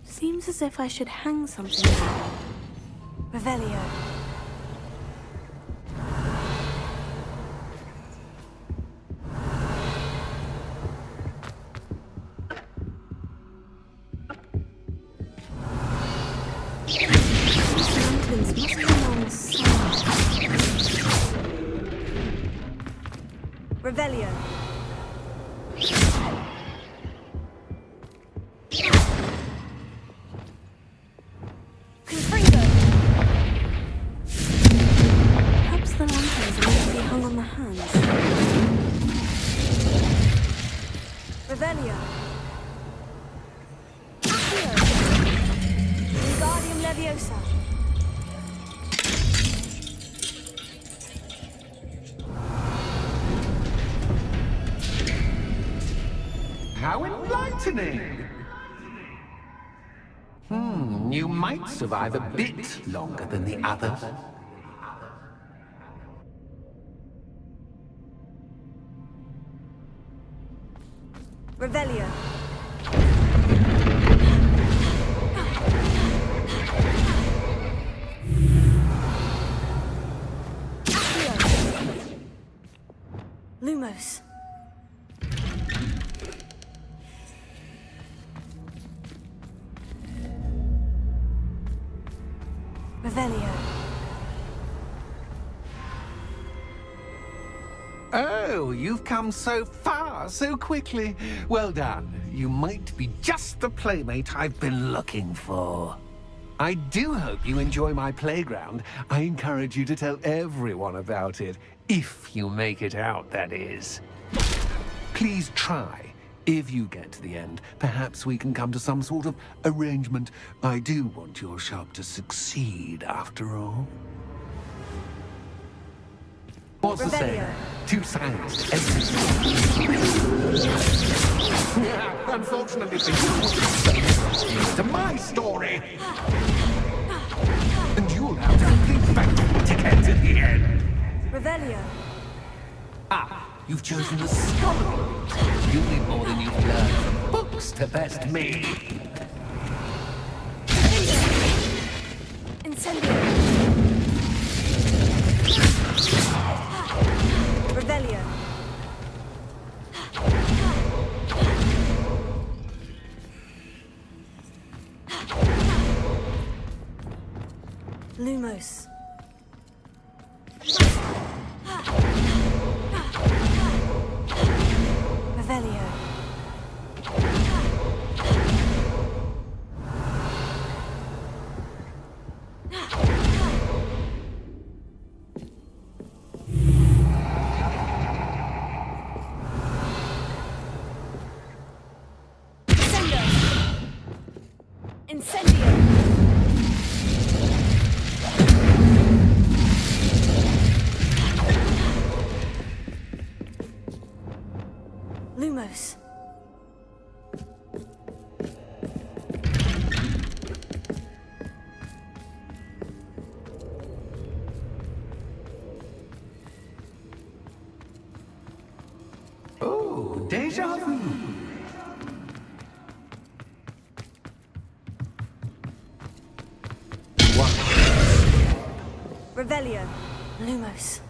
Seems as if I should hang something now. Revelio. These lanterns must belong somewhere. Revelio. Perhaps the lanterns are meant to be hung on the hands. Revelio. Accio. Wingardium Leviosa. How enlightening! You might survive a bit longer than the others. Revelio. Accio. Lumos. Revelio. Oh, you've come so far so quickly. Well done. You might be just the playmate I've been looking for. I do hope you enjoy my playground. I encourage you to tell everyone about it. If you make it out, that is. Please try. If you get to the end, perhaps we can come to some sort of arrangement. I do want your shop to succeed, after all. What's the saying? Two sides. Unfortunately for you, to my story. And you'll have to think back to get to the end. Revelio. Ah, you've chosen the scholarly. You'll need more than you've learned from books to best me. Incendio. Revelio. Lumos. Revelio. Incendio. Lumos. Oh, déjà vu. Revelio. Lumos.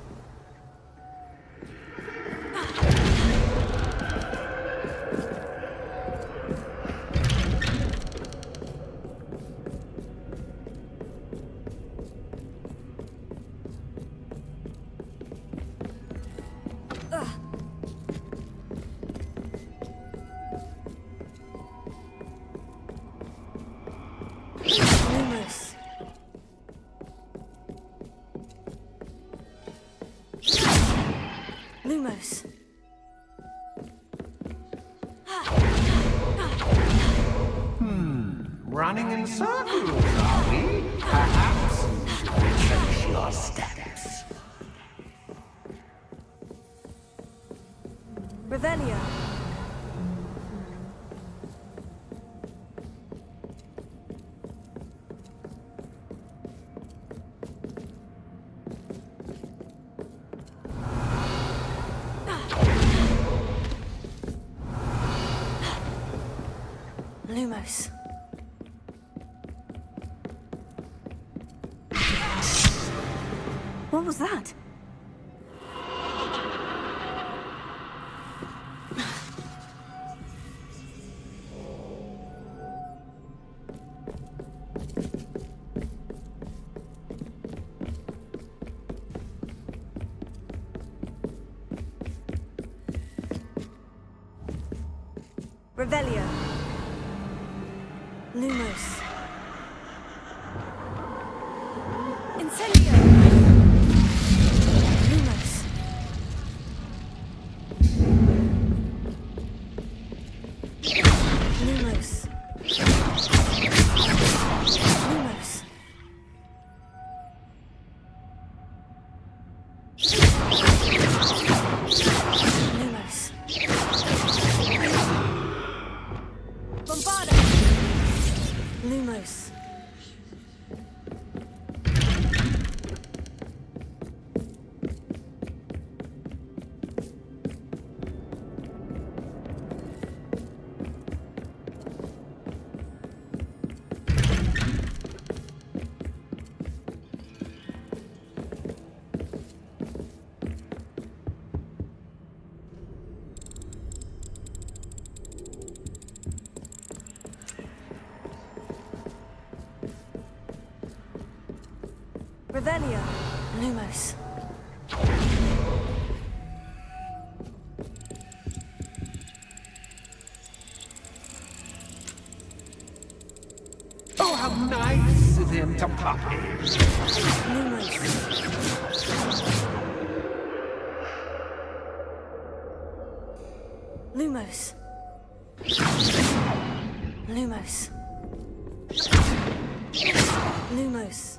Lumos. Lumos. Running in circles, are we? Perhaps you should retrace your steps. Revelio. Lumos. What was that? Revelio. Lumos. Incendio. Lumos. Lumos. Lumos. Lumos. Bombarda. Lumos. Revelio. Lumos. Oh, how nice of him to pop in. Lumos. Lumos. Lumos. Lumos.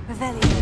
Revelio.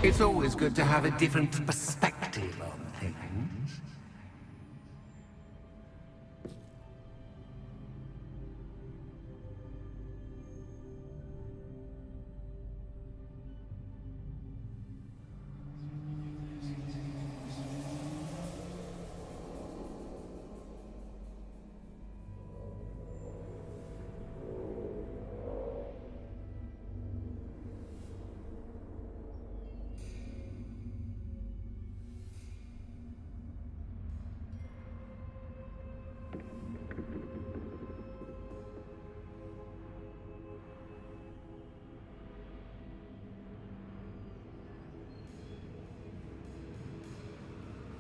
It's always good to have a different perspective.